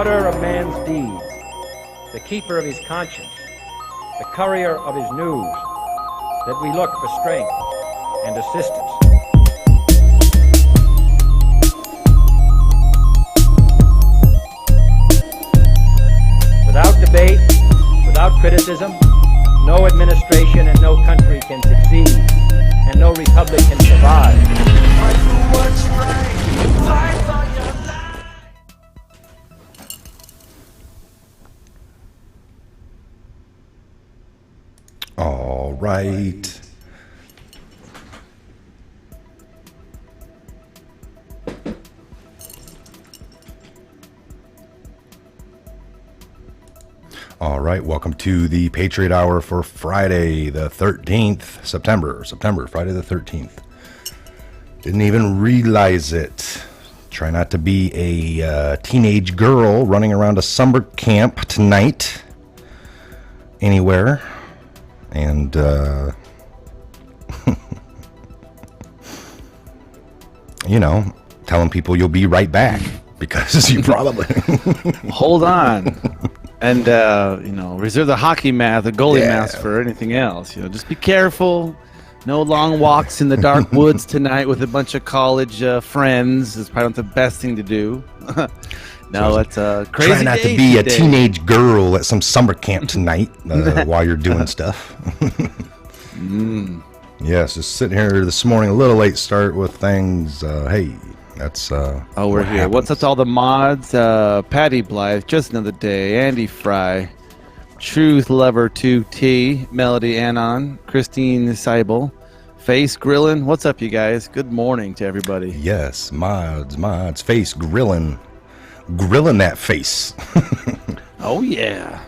recorder of man's deeds, the keeper of his conscience, the courier of his news, that we look for strength and assistance. Without debate, without criticism, no administration and no country can succeed, and no republic can survive. Fight for what's right. Fight for your life. All right. All right, welcome to the Patriot Hour for Friday the 13th, September, Friday the 13th. Didn't even realize it. Try not to be a teenage girl running around a summer camp tonight anywhere. And, you know, telling people you'll be right back because you probably... Hold on. And, you know, reserve the hockey mask, the goalie mask for anything else. You know, just be careful. No long walks in the dark woods tonight with a bunch of college friends. It's probably not the best thing to do. No, it's a crazy Try not to be a teenage girl at some summer camp tonight while you're doing stuff. Yes, just sitting here this morning, a little late start with things. Hey, that's we're here. Happens. What's up to all the mods? Patty Blythe, Just Another Day, Andy Fry, Truth Lover 2T, Melody Anon, Christine Seibel, Face Grillin'. What's up, you guys? Good morning to everybody. Yes, mods, face grilling that face. Oh yeah,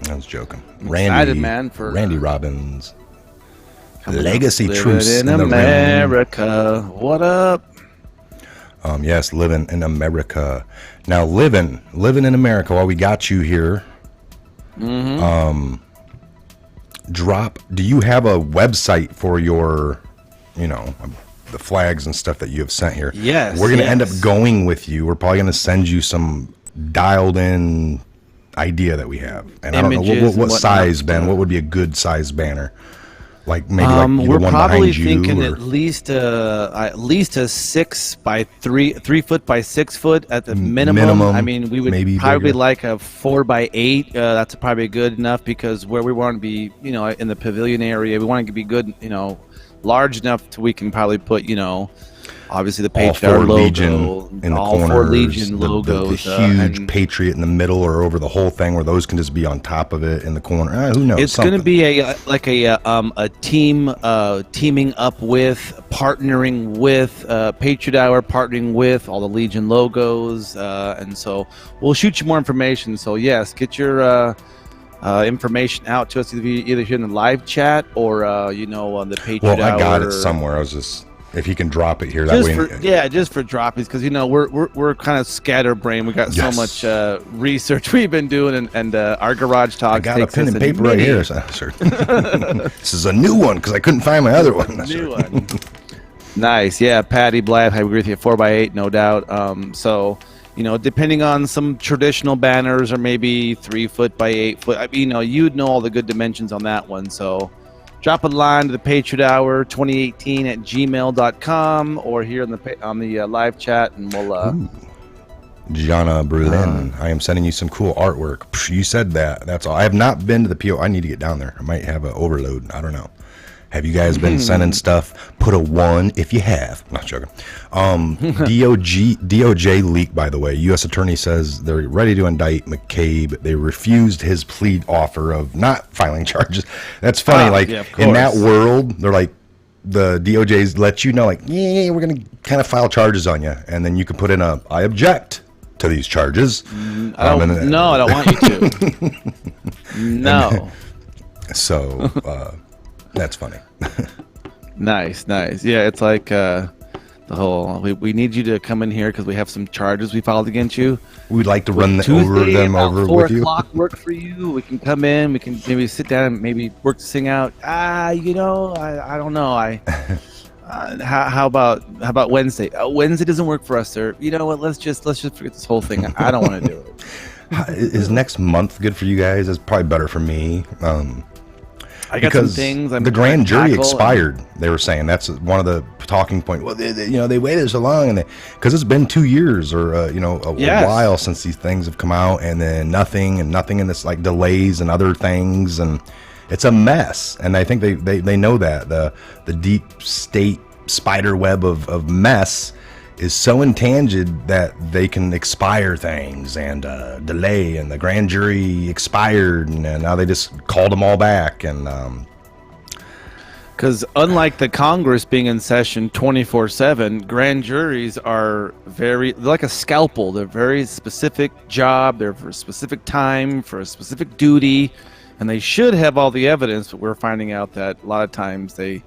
I was joking. Excited, man, for Randy Robbins. Legacy Truce in America. What up? Yes, living in America. Now, living in America. While we got you here, do you have a website for your, you know, the flags and stuff that you have sent here? Yes. We're going to end up going with you. We're probably going to send you some dialed-in idea that we have, and I don't know what size, Ben. What would be a good size banner? Like maybe like we're one probably behind you, thinking or... at least a 6 by 3 foot by 6 foot at the minimum. I mean, we would maybe probably bigger. like a 4 by 8. That's probably good enough because where we want to be, you know, in the pavilion area, we want it to be good, you know, large enough to we can probably put, you know, obviously the Patriot logo, Legion in the all corners, 4 Legion logos, the huge Patriot in the middle or over the whole thing, where those can just be on top of it in the corner. Who knows? It's going to be a team teaming up with, partnering with Patriot Hour, partnering with all the Legion logos, and so we'll shoot you more information. So yes, get your information out to us either here in the live chat or you know, on the Patriot Hour. Well, I got it somewhere. I was just. If you can drop it here, that way. Just for droppings, because you know we're kind of scatterbrained. We got so much research we've been doing, and our garage talk. I got a pen and paper right here, sir. This is a new one because I couldn't find my other one. New one. Nice, yeah. Patty Blythe, I agree with you. 4 by 8, no doubt. So you know, depending on some traditional banners, or maybe 3 foot by 8 foot. I mean, you know, you'd know all the good dimensions on that one. So. Drop a line to the Patriot Hour 2018 at gmail.com or here on the live chat, and we'll. Gianna Berlin, I am sending you some cool artwork. You said that. That's all. I have not been to the PO. I need to get down there. I might have an overload. I don't know. Have you guys been sending stuff? Put a 1 if you have. Not joking. DOJ leak, by the way. U.S. Attorney says they're ready to indict McCabe. They refused his plea offer of not filing charges. That's funny. In that world, they're like, the DOJ's let you know, like, yeah, we're going to kind of file charges on you. And then you can put in I object to these charges. I don't want you to. No. So... that's funny. Nice. Yeah, it's like the whole, we need you to come in here because we have some charges we filed against you. We'd like to run them over with you. 4 o'clock work for you. We can come in. We can maybe sit down and maybe work this thing out. You know, I don't know. How about Wednesday? Wednesday doesn't work for us, sir. You know what? Let's just forget this whole thing. I don't want to do it. Is next month good for you guys? It's probably better for me. I got some things. The grand jury expired. They were saying that's one of the talking points. Well, they waited so long, and because it's been 2 years or a while since these things have come out, and then nothing, and this like delays and other things, and it's a mess. And I think they know that the deep state spider web of mess is so intangid that they can expire things and delay, and the grand jury expired, and now they just called them all back. And because unlike the Congress being in session 24/7, grand juries are they're like a scalpel. They're very specific job. They're for a specific time, for a specific duty, and they should have all the evidence, but we're finding out that a lot of times they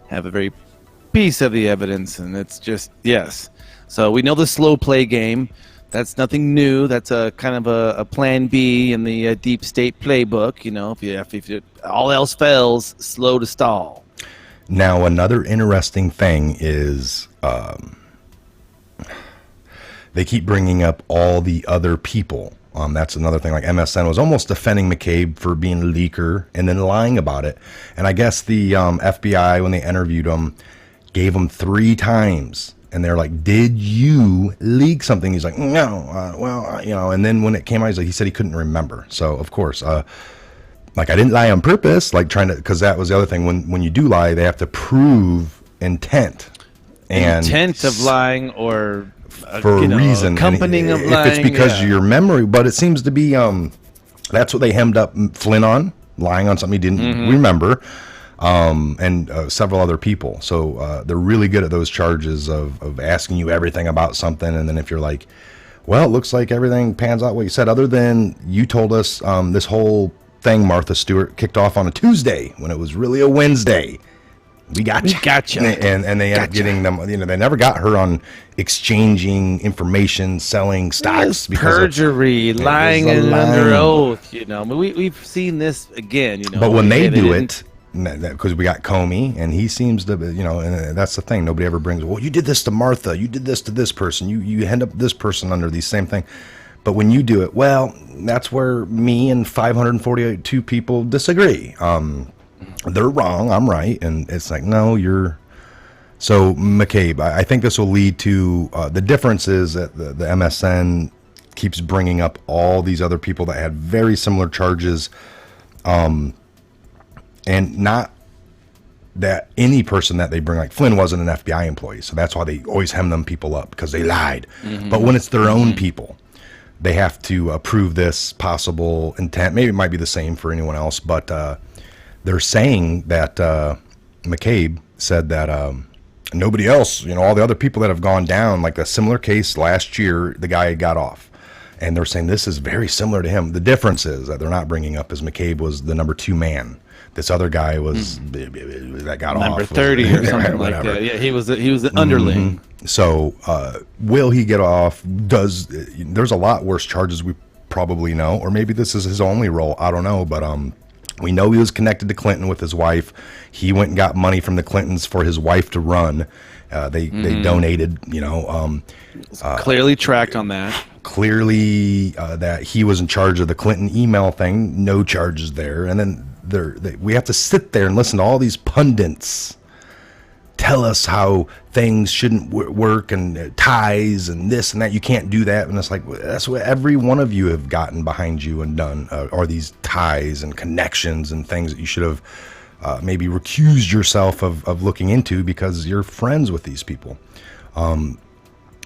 have a very piece of the evidence, and it's just yes. So we know the slow play game. That's nothing new. That's a kind of a plan B in the deep state playbook. If all else fails, slow to stall. Now another interesting thing is they keep bringing up all the other people. That's another thing. Like MSN was almost defending McCabe for being a leaker and then lying about it. And I guess the FBI, when they interviewed him, gave him 3 times, and they're like, "Did you leak something?" He's like, "No." And then when it came out, he said he couldn't remember. So of course, like I didn't lie on purpose, like trying to, because that was the other thing. When you do lie, they have to prove intent of lying or for a reason, accompanying of lying. If it's because of your memory, but it seems to be that's what they hemmed up Flynn on, lying on something he didn't remember. And several other people. So they're really good at those charges of asking you everything about something. And then if you're like, well, it looks like everything pans out what you said, other than you told us this whole thing, Martha Stewart, kicked off on a Tuesday when it was really a Wednesday. We gotcha. And they ended up getting them, they never got her on exchanging information, selling stocks. Perjury, lying under oath, we've seen this again, But when they do it, because we got Comey, and he seems to, and that's the thing. Nobody ever brings, well, you did this to Martha, you did this to this person, you end up this person under these same thing. But when you do it, well, that's where me and 542 people disagree. They're wrong, I'm right, and it's like, no, you're. So McCabe, I think this will lead to the difference is that the MSN keeps bringing up all these other people that had very similar charges. And not that any person that they bring, like Flynn wasn't an FBI employee, so that's why they always hem them people up, because they lied. But when it's their own people, they have to prove this possible intent. Maybe it might be the same for anyone else, but they're saying that McCabe said that nobody else, all the other people that have gone down, like a similar case last year, the guy got off. And they're saying this is very similar to him. The difference is that they're not bringing up is McCabe was the number 2 man. This other guy was that got number off. Number 30 or something like that. Yeah, he was an underling. So will he get off? There's a lot worse charges we probably know, or maybe this is his only role. I don't know, but we know he was connected to Clinton with his wife. He went and got money from the Clintons for his wife to run. They donated, clearly tracked on that. Clearly that he was in charge of the Clinton email thing. No charges there. And then we have to sit there and listen to all these pundits tell us how things shouldn't work and ties and this and that. You can't do that. And it's like, that's what every one of you have gotten behind you and done, are these ties and connections and things that you should have maybe recused yourself of looking into because you're friends with these people.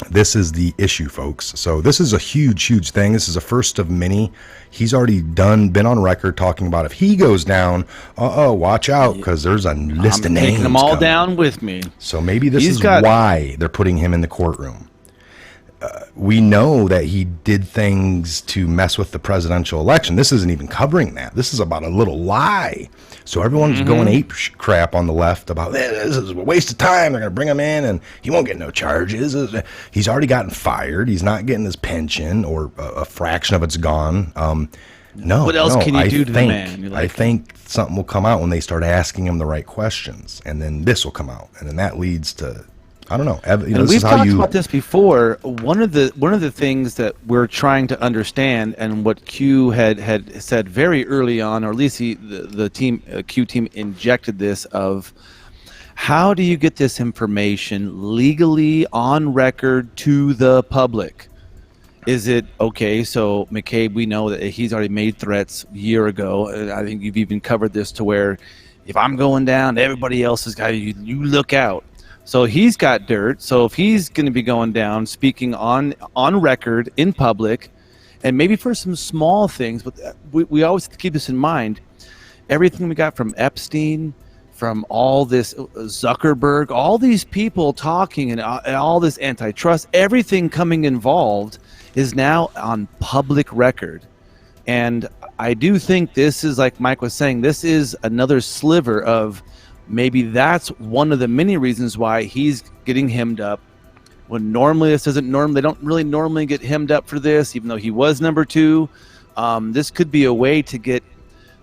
This is the issue, folks. So this is a huge thing. This is a first of many. He's already been on record talking about if he goes down, watch out, because there's a list of names. I'm taking them all down with me. So maybe this is why they're putting him in the courtroom. We know that he did things to mess with the presidential election. This isn't even covering that. This is about a little lie. So everyone's going ape crap on the left about this is a waste of time. They're going to bring him in and he won't get no charges. He's already gotten fired. He's not getting his pension, or a fraction of it's gone. No. What else can you do to the man? I think something will come out when they start asking him the right questions, and then this will come out, and then that leads to I don't know. And This we've is how talked you. about this before. One of the things that we're trying to understand, and what Q had said very early on, or at least the team Q team injected this of, how do you get this information legally on record to the public? Is it okay? So McCabe, we know that he's already made threats a year ago. I think you've even covered this to where, if I'm going down, everybody else has got you look out. So he's got dirt. So if he's going to be going down, speaking on record in public, and maybe for some small things, but we always have to keep this in mind. Everything we got from Epstein, from all this Zuckerberg, all these people talking, and all this antitrust, everything coming involved is now on public record. And I do think this is, like Mike was saying, this is another sliver of, maybe that's one of the many reasons why he's getting hemmed up. When normally this isn't normal, they don't really normally get hemmed up for this, even though he was number 2. This could be a way to get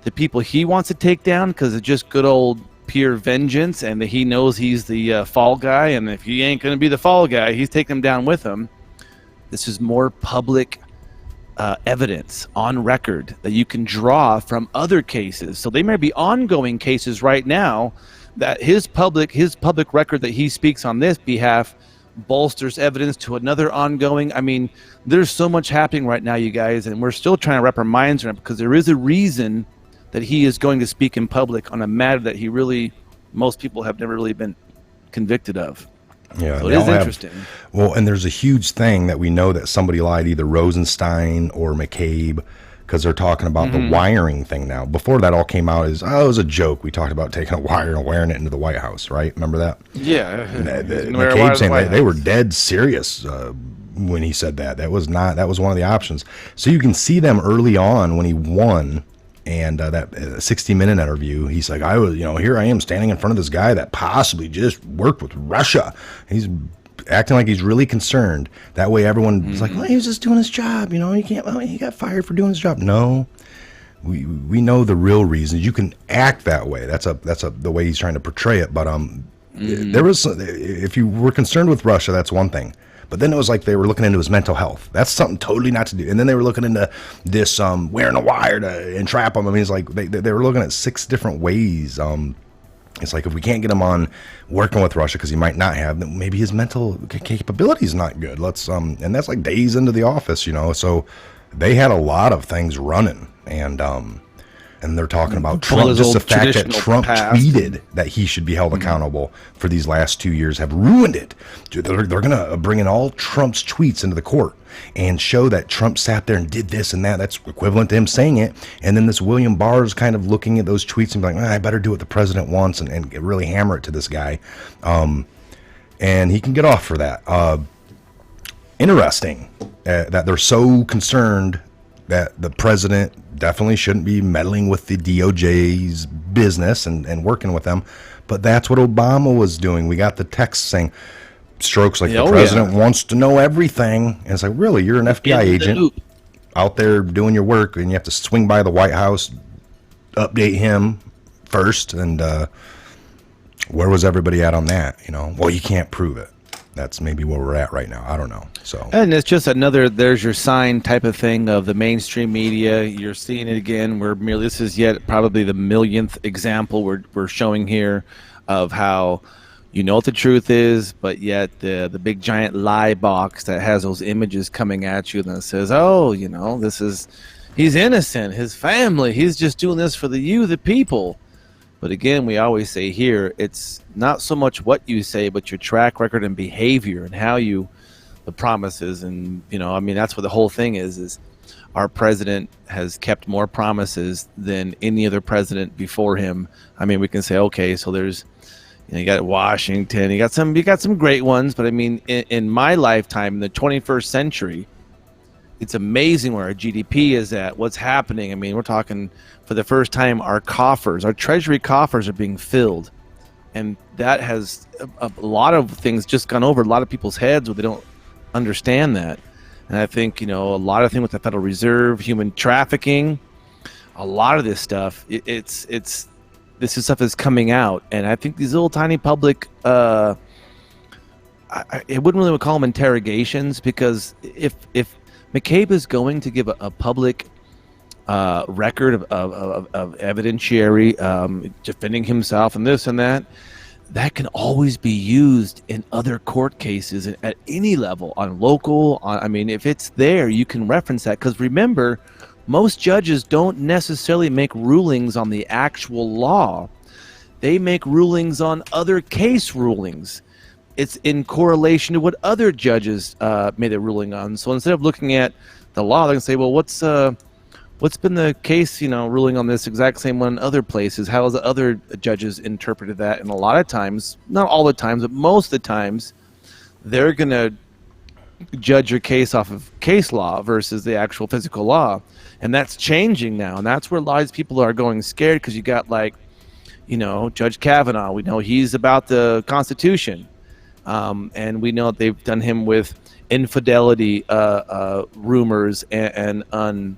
the people he wants to take down, because it's just good old pure vengeance, and that he knows he's the fall guy, and if he ain't going to be the fall guy, he's taking him down with him. This is more public evidence on record that you can draw from other cases. So they may be ongoing cases right now that his public record that he speaks on this behalf bolsters evidence to another ongoing. I mean, there's so much happening right now, you guys, and we're still trying to wrap our minds around it, because there is a reason that he is going to speak in public on a matter that most people have never really been convicted of. Yeah, so it is interesting. Well, and there's a huge thing that we know that somebody lied, either Rosenstein or McCabe, because they're talking about the wiring thing now. Before that all came out, it was a joke. We talked about taking a wire and wiring it into the White House, right? Remember that? Yeah. McCabe saying they were dead serious when he said that. That was one of the options. So you can see them early on when he won. And that 60-minute interview, he's like, here I am standing in front of this guy that possibly just worked with Russia. He's acting like he's really concerned. That way everyone's like, well, he was just doing his job. He got fired for doing his job. No, we know the real reasons. You can act that way. That's the way he's trying to portray it. But there was, if you were concerned with Russia, that's one thing. But then it was like they were looking into his mental health. That's something totally not to do. And then they were looking into this wearing a wire to entrap him. I mean, it's like they were looking at 6 different ways. It's like, if we can't get him on working with Russia because he might not have, then maybe his mental capability is not good. And that's like days into the office, So they had a lot of things running, and they're talking about Trump. Just the fact that Trump tweeted that he should be held accountable for these last 2 years have ruined it. They're going to bring in all Trump's tweets into the court and show that Trump sat there and did this and that. That's equivalent to him saying it. And then this William Barr is kind of looking at those tweets and being like, I better do what the president wants and really hammer it to this guy. And he can get off for that. Interesting that they're so concerned that the president definitely shouldn't be meddling with the DOJ's business and working with them. But that's what Obama was doing. We got the text saying, strokes like the president wants to know everything. And it's like, really? You're an FBI agent out there doing your work, and you have to swing by the White House, update him first. And where was everybody at on that? Well, you can't prove it. That's maybe where we're at right now. I don't know. So, and it's just there's your sign type of thing of the mainstream media. You're seeing it again. This is yet probably the millionth example we're showing here of how what the truth is, but yet the big giant lie box that has those images coming at you that says, he's innocent, his family, he's just doing this for the people. But again, we always say here, it's not so much what you say, but your track record and behavior and how the promises. And, that's what the whole thing is our president has kept more promises than any other president before him. I mean, we can say, okay, so there's, you got Washington, you got some great ones. But I mean, in my lifetime, in the 21st century, it's amazing where our GDP is at, what's happening. I mean, we're talking for the first time, our treasury coffers are being filled. And that has a lot of things just gone over a lot of people's heads where they don't understand that. And I think, a lot of things with the Federal Reserve, human trafficking, a lot of this stuff, this is stuff that's coming out. And I think these little tiny public I wouldn't really call them interrogations, because if McCabe is going to give a public record of evidentiary defending himself and this and that, that can always be used in other court cases at any level, on local. I mean, if it's there, you can reference that. Because remember, most judges don't necessarily make rulings on the actual law. They make rulings on other case rulings. It's in correlation to what other judges made a ruling on. So instead of looking at the law, they can say, well, what's been the case, ruling on this exact same one in other places? How has the other judges interpreted that? And a lot of times, not all the times, but most of the times, they're going to judge your case off of case law versus the actual physical law. And that's changing now. And that's where a lot of people are going scared, because you got Judge Kavanaugh. We know he's about the Constitution. And we know they've done him with infidelity rumors and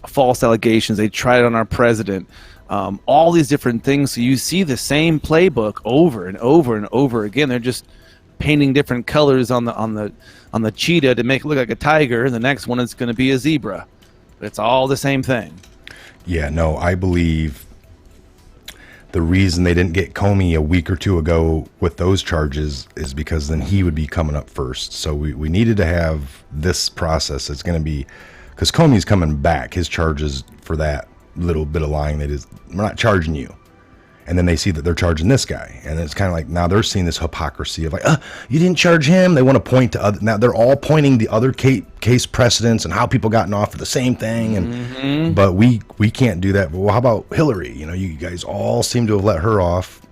false allegations. They tried it on our president. All these different things. So you see the same playbook over and over and over again. They're just painting different colors on the cheetah to make it look like a tiger. The next one is going to be a zebra. But it's all the same thing. Yeah, no, I believe the reason they didn't get Comey a week or two ago with those charges is because then he would be coming up first. So we needed to have this process. It's going to be, because Comey's coming back. His charges for that little bit of lying, we're not charging you. And then they see that they're charging this guy. And it's kind of like, now they're seeing this hypocrisy of like, you didn't charge him. They want to point to other. Now they're all pointing the other case precedents and how people gotten off for the same thing. And but we can't do that. But well, how about Hillary? You guys all seem to have let her off.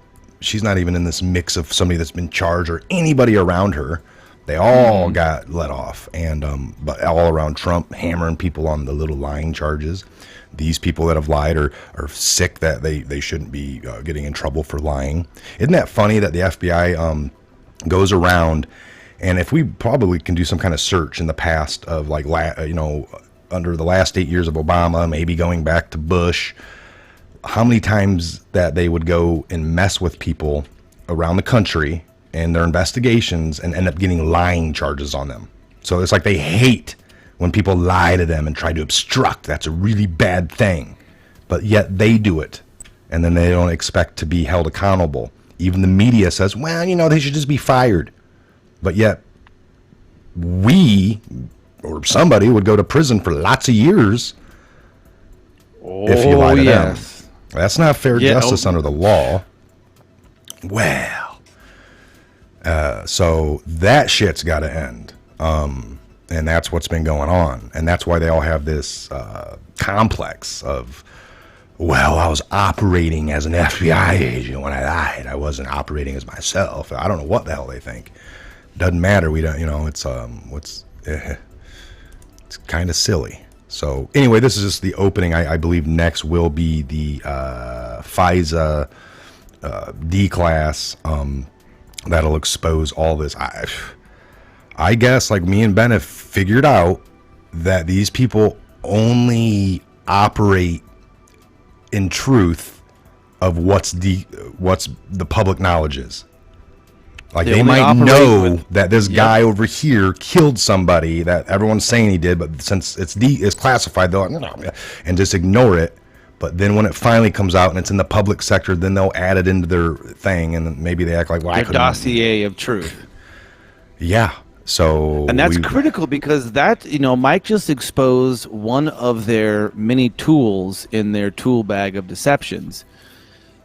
She's not even in this mix of somebody that's been charged or anybody around her. They all got let off. And but all around Trump hammering people on the little lying charges. These people that have lied are sick that they shouldn't be getting in trouble for lying. Isn't that funny that the FBI goes around, and if we probably can do some kind of search in the past of like, under the last 8 years of Obama, maybe going back to Bush, how many times that they would go and mess with people around the country in their investigations and end up getting lying charges on them. So it's like they hate when people lie to them and try to obstruct. That's a really bad thing. But yet they do it. And then they don't expect to be held accountable. Even the media says, well, they should just be fired. But yet we, or somebody, would go to prison for lots of years if you lie to them. That's not fair justice under the law. Well, so that shit's got to end. And that's what's been going on. And that's why they all have this complex of, well, I was operating as an FBI agent when I lied. I wasn't operating as myself. I don't know what the hell they think. Doesn't matter. We don't, it's kind of silly. So anyway, this is just the opening. I believe next will be the FISA D class. That'll expose all this. I guess, like, me and Ben have figured out that these people only operate in truth of what's the public knowledge is. Like, they might know that this guy over here killed somebody that everyone's saying he did, but since it's classified, they'll and just ignore it. But then when it finally comes out and it's in the public sector, then they'll add it into their thing, and then maybe they act like, well, I couldn't. Dossier of truth. Yeah. So, and that's critical, because that, Mike just exposed one of their many tools in their tool bag of deceptions.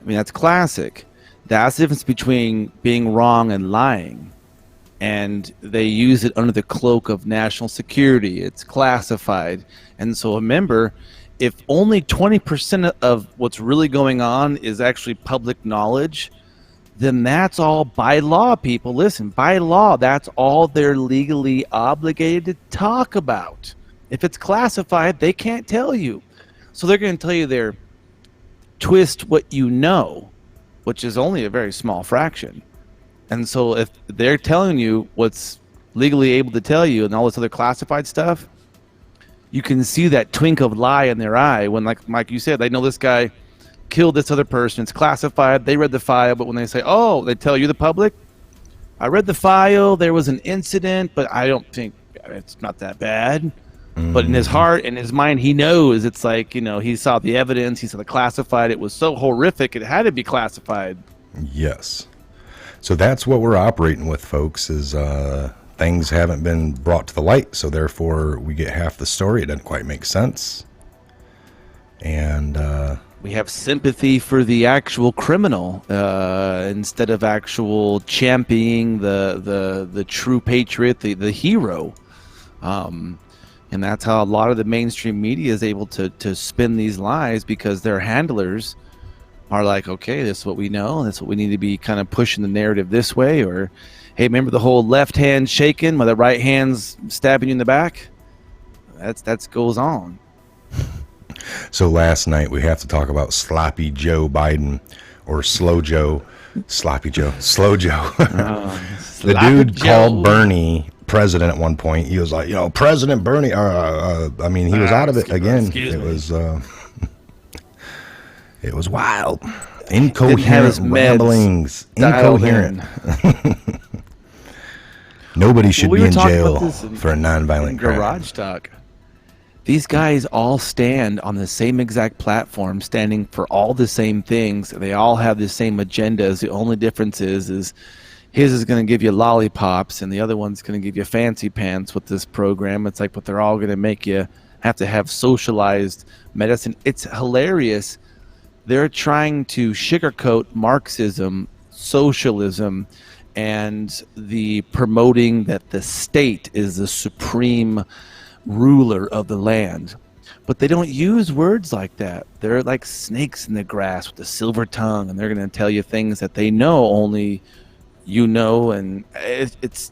I mean, that's classic. That's the difference between being wrong and lying. And they use it under the cloak of national security. It's classified. And so remember, if only 20% of what's really going on is actually public knowledge, then that's all by law, people. Listen, by law, that's all they're legally obligated to talk about. If it's classified, they can't tell you. So they're going to tell you their twist what you know, which is only a very small fraction. And so if they're telling you what's legally able to tell you and all this other classified stuff, you can see that twinkle of lie in their eye when, like you said, they know this guy killed this other person. It's classified. They read the file, but when they say, oh, they tell you, the public, I read the file. There was an incident, but I don't think it's not that bad. But in his heart, in his mind, he knows it's like, he saw the evidence. He saw the classified. It was so horrific. It had to be classified. Yes. So that's what we're operating with, folks, is things haven't been brought to the light. So therefore, we get half the story. It doesn't quite make sense. And we have sympathy for the actual criminal instead of actual championing the true patriot, the hero. And that's how a lot of the mainstream media is able to spin these lies, because their handlers are like, okay, this is what we know, and that's what we need to be kind of pushing the narrative this way. Or, hey, remember the whole left hand shaking while the right hand's stabbing you in the back? That goes on. So last night we have to talk about Sloppy Joe Biden, or Slow Joe, Sloppy Joe, Slow Joe. The dude called Bernie president at one point. He was like, President Bernie. He was out of it again. It was wild, incoherent ramblings, incoherent. Nobody should be in jail for a nonviolent crime. Garage talk. These guys all stand on the same exact platform, standing for all the same things. They all have the same agendas. The only difference is his is going to give you lollipops, and the other one's going to give you fancy pants with this program. It's like, but they're all going to make you have to have socialized medicine. It's hilarious. They're trying to sugarcoat Marxism, socialism, and the promoting that the state is the supreme ruler of the land. But they don't use words like that. They're like snakes in the grass with a silver tongue, and they're going to tell you things that they know only and it's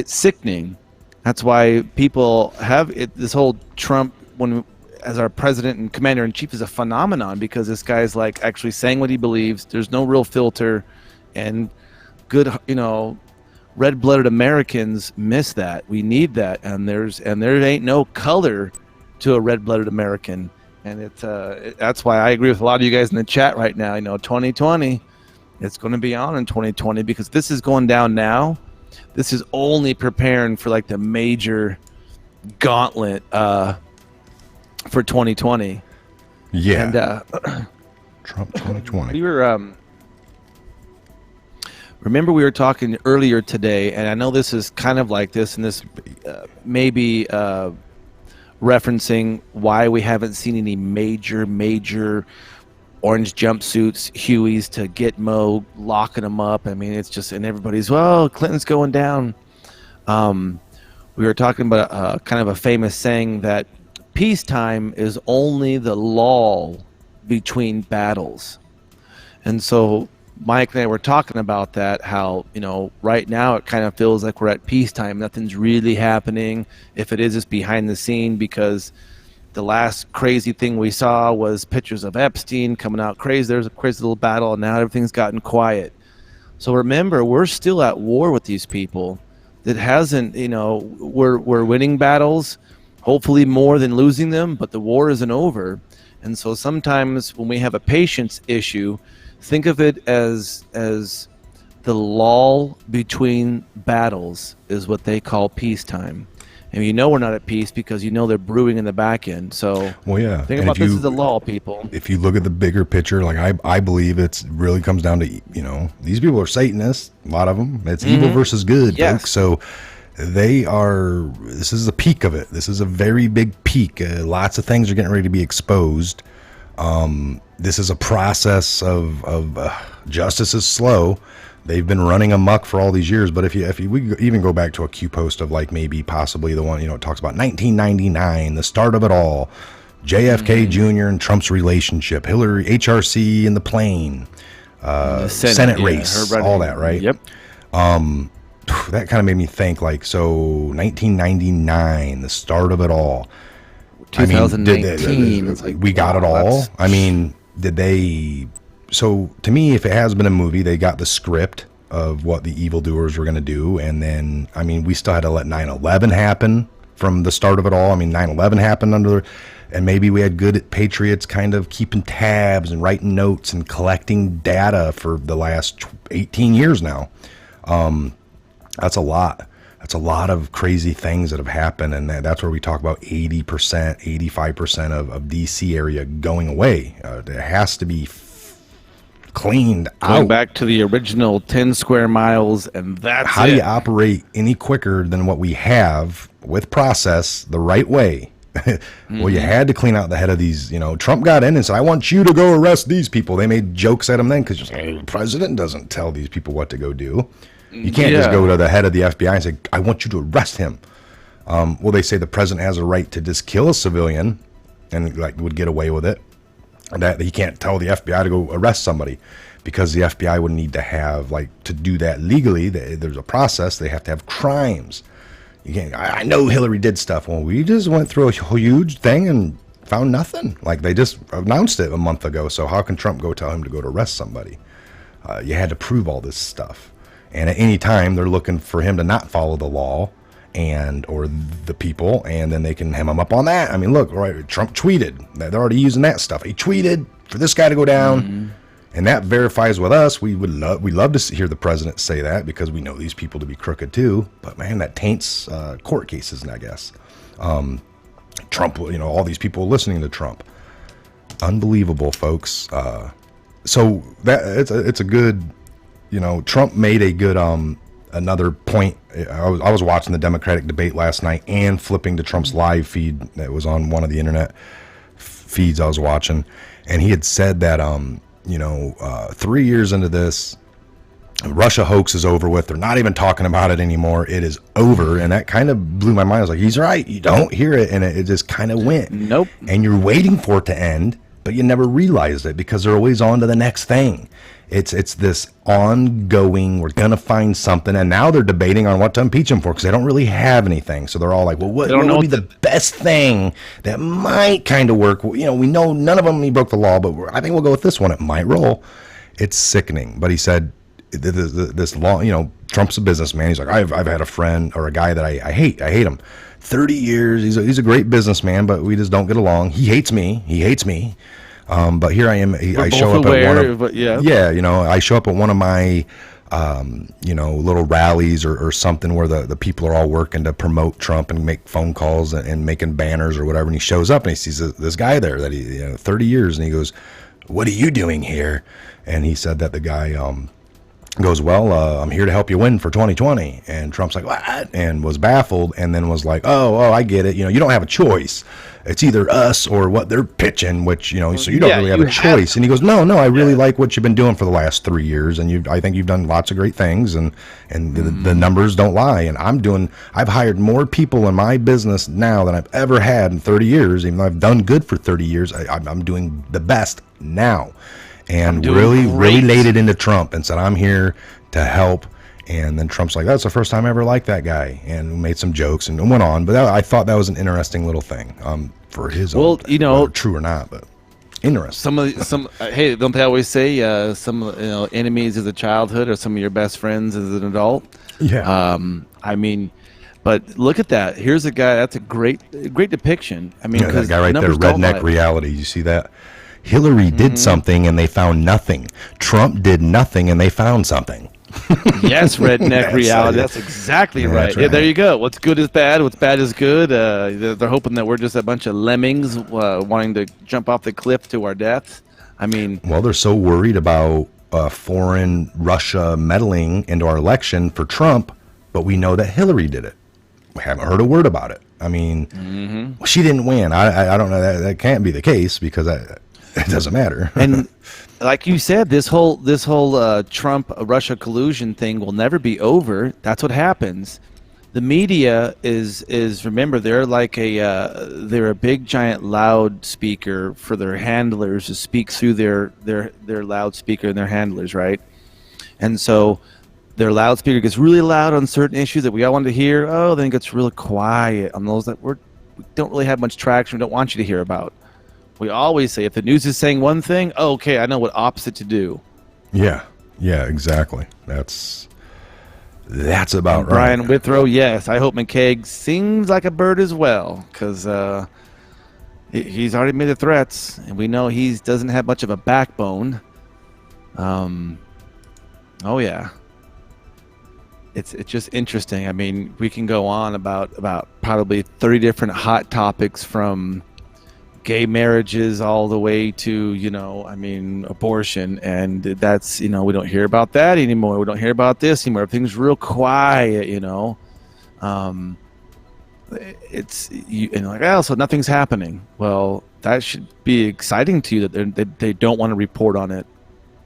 sickening. That's why people have it. This whole Trump as our president and commander in chief is a phenomenon, because this guy's like actually saying what he believes. There's no real filter, and good, red-blooded Americans miss that. We need that, and there ain't no color to a red-blooded American, and that's why I agree with a lot of you guys in the chat right now. 2020, it's going to be on in 2020, because this is going down now. This is only preparing for like the major gauntlet for 2020. Yeah. And Trump 2020. we were remember we were talking earlier today, and I know this is kind of like this, and this maybe referencing why we haven't seen any major orange jumpsuits, Hueys to Gitmo, locking them up. I mean, it's just, and everybody's, well, Clinton's going down. We were talking about kind of a famous saying that peacetime is only the lull between battles. And so Mike and I were talking about that, how, right now it kind of feels like we're at peacetime. Nothing's really happening. If it is, it's behind the scene, because the last crazy thing we saw was pictures of Epstein coming out crazy. There's a crazy little battle, and now everything's gotten quiet. So remember, we're still at war with these people. That hasn't, we're winning battles, hopefully more than losing them, but the war isn't over. And so sometimes when we have a patience issue, think of it as the lull between battles is what they call peacetime. And we're not at peace because they're brewing in the back end. So well, yeah. Think about this as a lull, people. If you look at the bigger picture, like I believe it's really comes down to, these people are Satanists, a lot of them. It's evil versus good, folks. So this is a peak of it. This is a very big peak. Lots of things are getting ready to be exposed. This is a process of justice is slow. They've been running amok for all these years. But if we even go back to a Q post of like maybe possibly the one, it talks about 1999, the start of it all, JFK Jr. and Trump's relationship, Hillary, HRC in the plane, the Senate race, all that, right? Yep. That kind of made me think, like, so 1999, the start of it all. 2019. We got it all. I mean, did they? So to me, if it has been a movie, they got the script of what the evildoers were going to do, and then we still had to let 9/11 happen from the start of it all. 9/11 happened and maybe we had good Patriots kind of keeping tabs and writing notes and collecting data for the last 18 years now. That's a lot. That's a lot of crazy things that have happened, and that's where we talk about 80%, 85% of DC area going away. It has to be cleaned Going out. back to the original 10 square miles, and that's How it. do you operate any quicker than what we have with process the right way? Well, you had to clean out the head of these. Trump got in and said, I want you to go arrest these people. They made jokes at him then because the president doesn't tell these people what to go do. You can't just go to the head of the FBI and say, I want you to arrest him. Well, they say the president has a right to just kill a civilian and would get away with it. That he can't tell the FBI to go arrest somebody because the FBI would need to have, to do that legally. There's a process. They have to have crimes. You can't. I know Hillary did stuff. Well, we just went through a huge thing and found nothing. They just announced it a month ago. So how can Trump go tell him to go to arrest somebody? You had to prove all this stuff. And at any time, they're looking for him to not follow the law or the people, and then they can hem him up on that. I mean, look, right? Trump tweeted. They're already using that stuff. He tweeted for this guy to go down, and that verifies with us. We love to hear the president say that because we know these people to be crooked too. But man, that taints court cases, I guess. Trump, all these people listening to Trump, unbelievable, folks. So that it's a good. Trump made a good another point. I was watching the Democratic debate last night and flipping to Trump's live feed that was on one of the internet feeds I was watching, and he had said that 3 years into this, Russia hoax is over with. They're not even talking about it anymore. It is over, and that kind of blew my mind. I was like, he's right. You don't hear it, and it just kind of went. Nope. And you're waiting for it to end, but you never realized it because they're always on to the next thing. It's this ongoing, we're going to find something. And now they're debating on what to impeach him for because they don't really have anything. So they're all like, well, what would be the best thing that might kind of work? We know none of them, he broke the law, but I think we'll go with this one. It might roll. It's sickening. But he said this law, Trump's a businessman. He's like, I've had a friend or a guy that I hate. I hate him. 30 years. He's a great businessman, but we just don't get along. He hates me. But here I am. I show up at one of, I show up at one of my, little rallies or something where the people are all working to promote Trump and make phone calls and making banners or whatever. And he shows up and he sees this guy there that 30 years. And he goes, what are you doing here? And he said that the guy, goes, well, I'm here to help you win for 2020. And Trump's like, what? And was baffled and then was like, oh, I get it. You don't have a choice. It's either us or what they're pitching, which, so you don't really have a choice. And he goes, no, I really like what you've been doing for the last 3 years. And I think you've done lots of great things and the numbers don't lie. And I've hired more people in my business now than I've ever had in 30 years. Even though I've done good for 30 years, I'm doing the best now. And really laid it into Trump and said, I'm here to help. And then Trump's like, that's the first time I ever liked that guy, and made some jokes and went on. But I thought that was an interesting little thing for his own thing, whether true or not, but interesting. Hey, don't they always say some enemies as a childhood are some of your best friends as an adult? Yeah. But look at that. Here's a guy. That's a great depiction. That guy right there, redneck reality. You see that? Hillary did something and they found nothing. Trump did nothing and they found something. Yes, redneck reality. That's exactly right. That's right. Yeah, there you go. What's good is bad. What's bad is good. They're hoping that we're just a bunch of lemmings wanting to jump off the cliff to our deaths. Well, they're so worried about foreign Russia meddling into our election for Trump, but we know that Hillary did it. We haven't heard a word about it. She didn't win. I don't know. That can't be the case because it doesn't matter. And like you said, this whole Trump Russia collusion thing will never be over. That's what happens. The media is remember they're like they're a big giant loudspeaker for their handlers to speak through their loudspeaker and their handlers, right? And so their loudspeaker gets really loud on certain issues that we all want to hear. Oh, then it gets really quiet on those that we don't really have much traction. We don't want you to hear about. We always say if the news is saying one thing, okay, I know what opposite to do. Yeah, exactly. That's about right. Brian Withrow, yes. I hope McCaig sings like a bird as well, because he's already made the threats, and we know he doesn't have much of a backbone. Oh yeah. it's just interesting. I mean, we can go on about probably 30 different hot topics, from gay marriages all the way to, I mean, abortion. And that's, we don't hear about that anymore. We don't hear about this anymore. Everything's real quiet. It's you, and like, oh, so nothing's happening. Well, that should be exciting to you that they don't want to report on it.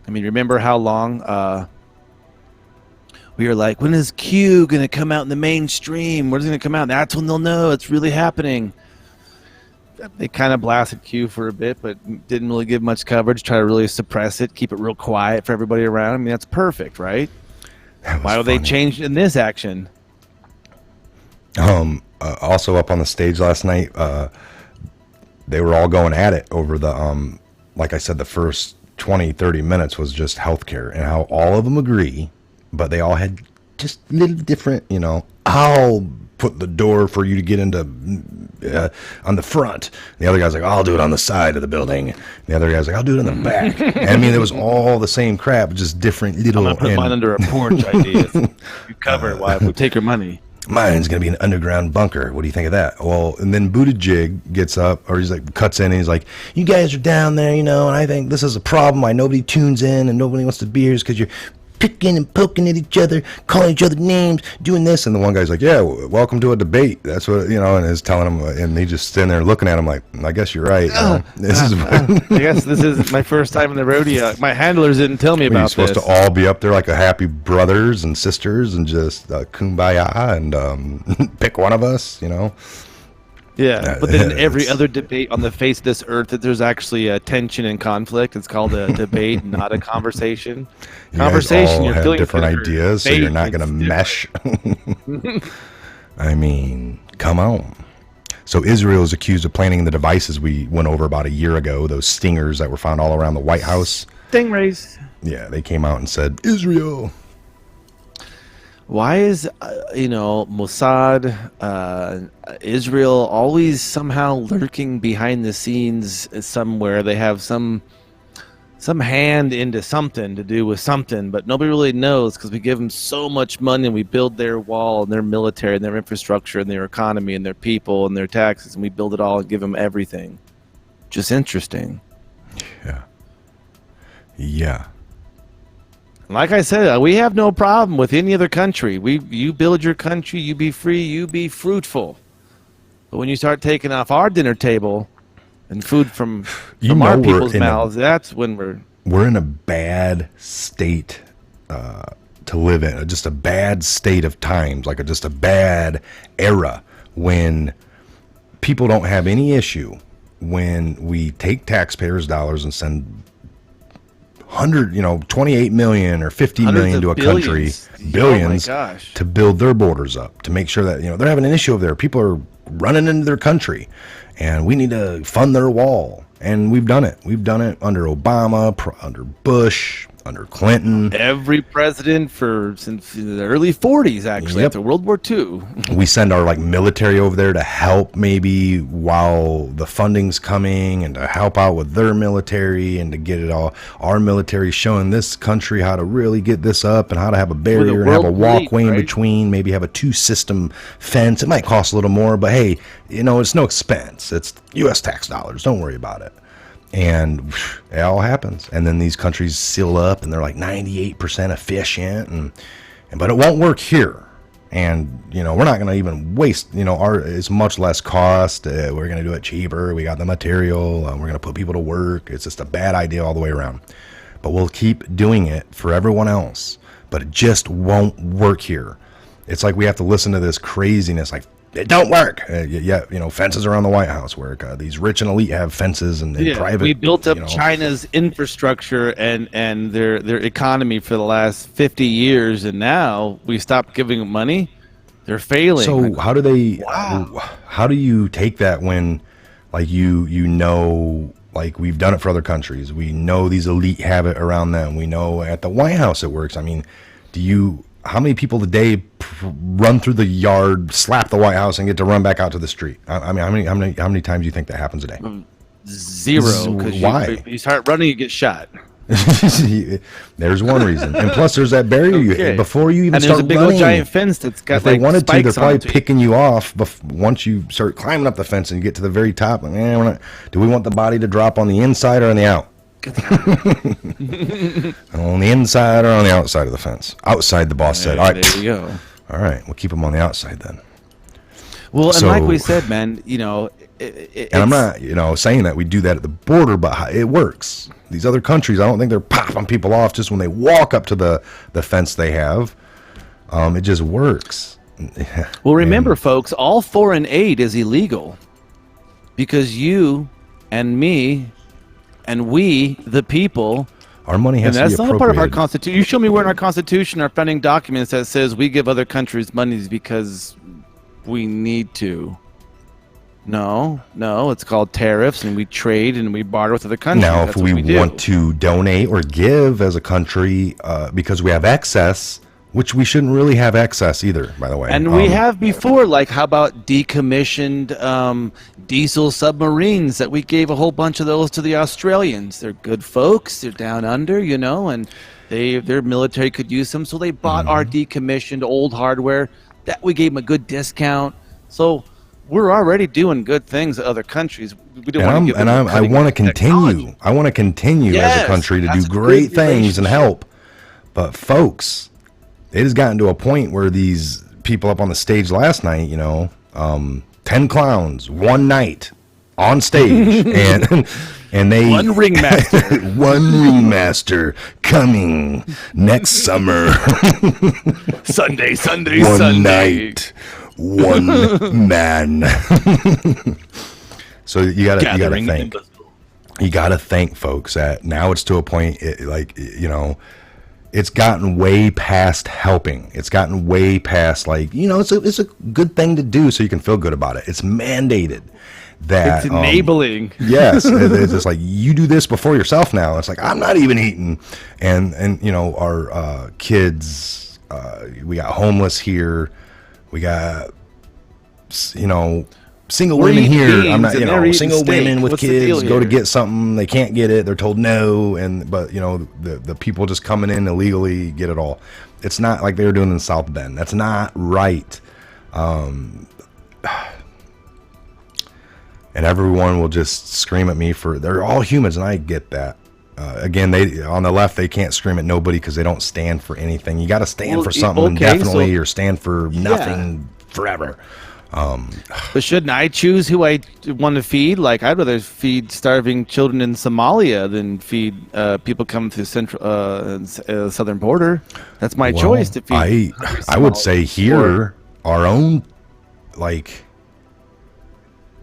I mean, remember how long we were like, when is Q going to come out in the mainstream? When's it going to come out? That's when they'll know it's really happening. They kind of blasted Q for a bit, but didn't really give much coverage, try to really suppress it, keep it real quiet for everybody around. I mean, that's perfect, right? Why would they change in this action? Also up on the stage last night, they were all going at it over the, like I said, the first 20, 30 minutes was just healthcare and how all of them agree, but they all had just little different, I'll put the door for you to get into on the front. And the other guy's like, I'll do it on the side of the building. And the other guy's like, I'll do it on the back. And I mean, it was all the same crap, just different little. I'm gonna put mine under a porch idea. You cover it. Why? We'll take your money. Mine's going to be an underground bunker. What do you think of that? Well, and then Buttigieg gets up, or he's like, cuts in, and he's like, you guys are down there, and I think this is a problem why nobody tunes in and nobody wants to be here is because you're picking and poking at each other, calling each other names, doing this. And the one guy's like, yeah, welcome to a debate. That's what, and is telling him, and they just stand there looking at him like, I guess you're right. I guess this is my first time in the rodeo. My handlers didn't tell me about this. You're supposed to all be up there like a happy brothers and sisters and just kumbaya and pick one of us, Yeah, but then in every other debate on the face of this earth, that there's actually a tension and conflict. It's called a debate, not a conversation. Conversation, you're have different ideas, so you're not going to mesh. I mean, come on. So Israel is accused of planting the devices we went over about a year ago, those stingers that were found all around the White House. Stingrays. Yeah, they came out and said, Israel. Why is, Mossad, Israel always somehow lurking behind the scenes somewhere? They have some hand into something to do with something, but nobody really knows because we give them so much money and we build their wall and their military and their infrastructure and their economy and their people and their taxes, and we build it all and give them everything. Just interesting. Yeah. Yeah. Like I said, we have no problem with any other country. You build your country, you be free, you be fruitful. But when you start taking off our dinner table and food from our people's mouths, that's when we're in a bad state to live in. Just a bad state of times, like just a bad era when people don't have any issue when we take taxpayers' dollars and send 28 million or 50 million to a country, billions, to build their borders up, to make sure that, they're having an issue over there. People are running into their country and we need to fund their wall. And we've done it. We've done it under Obama, under Bush, under Clinton. Every president since the early 40s, actually, after World War II. We send our military over there to help maybe while the funding's coming and to help out with their military and to get it all. Our military showing this country how to really get this up and how to have a barrier and have a walkway in between, maybe have a 2-system fence. It might cost a little more, but hey, it's no expense. It's U.S. tax dollars. Don't worry about it. And it all happens, and then these countries seal up and they're like 98% efficient, but it won't work here. And we're not going to even waste it's much less cost. We're going to do it cheaper. We got the material. We're going to put people to work. It's just a bad idea all the way around, but we'll keep doing it for everyone else, but it just won't work here. It's like we have to listen to this craziness like, it don't work. Fences around the White House work. These rich and elite have fences and private. We built up China's infrastructure and their economy for the last 50 years, and now we stopped giving them money. They're failing. So how do they? Wow. How do you take that when, like like we've done it for other countries. We know these elite have it around them. We know at the White House it works. I mean, how many people today run through the yard, slap the White House, and get to run back out to the street? I mean, how many times do you think that happens a day? Zero. Why? You start running, you get shot. There's one reason, and plus there's that barrier before you even and start there's a big running. old giant fence that's got If they wanted to, they're spikes probably on it. picking you off once you start climbing up the fence and you get to the very top. Like, do we want the body to drop on the inside or on the out? On the inside or on the outside of the fence? Outside, the boss said. All right, there you go. All right, we'll keep them on the outside then. Well, So- and like we said, man, And I'm not, saying that we do that at the border, but it works. These other countries, I don't think they're popping people off just when they walk up to the fence they have. It just works. Well, remember, folks, all foreign aid is illegal because you and me and we, the people, Our money and has to be that's not a part of our appropriated. Constitution. You show me where in our Constitution, our founding documents, that says we give other countries monies because we need to. No, it's called tariffs, and we trade and we barter with other countries. Now, That's if what we do. want to donate or give as a country because we have excess, which we shouldn't really have excess either, by the way. And we have before, like, how about decommissioned diesel submarines that we gave a whole bunch of those to the Australians? They're good folks. They're down under, and their military could use them. So they bought our decommissioned old hardware that we gave them a good discount. So we're already doing good things at other countries. We don't want to give them I want to continue. I want to continue as Yes, a country to do that's a great good things and relationship. help. But folks, it has gotten to a point where these people up on the stage last night, 10 clowns, one night on stage, and they One ringmaster. one ringmaster coming next summer. Sunday, One Sunday. night, one man. So you gotta Gathering think. invisible. You gotta thank folks that now it's to a point it's gotten way past helping. It's gotten way past it's a good thing to do so you can feel good about it. It's mandated that It's enabling. yes, it's just like you do this before yourself now. It's like I'm not even eating, and our kids. We got homeless here. We got single We're women eating here. I'm beans not and they're eating single steak. women with What's the deal kids go to here? get something. They can't get it. They're told no, but the people just coming in illegally get it all. It's not like they were doing in South Bend. That's not right. And everyone will just scream at me they're all humans, and I get that. Again, they on the left, they can't scream at nobody because they don't stand for anything. You got to stand for something indefinitely or stand for nothing forever. But shouldn't I choose who I want to feed? Like, I'd rather feed starving children in Somalia than feed people coming through southern border. That's my choice to feed. I would say here, our own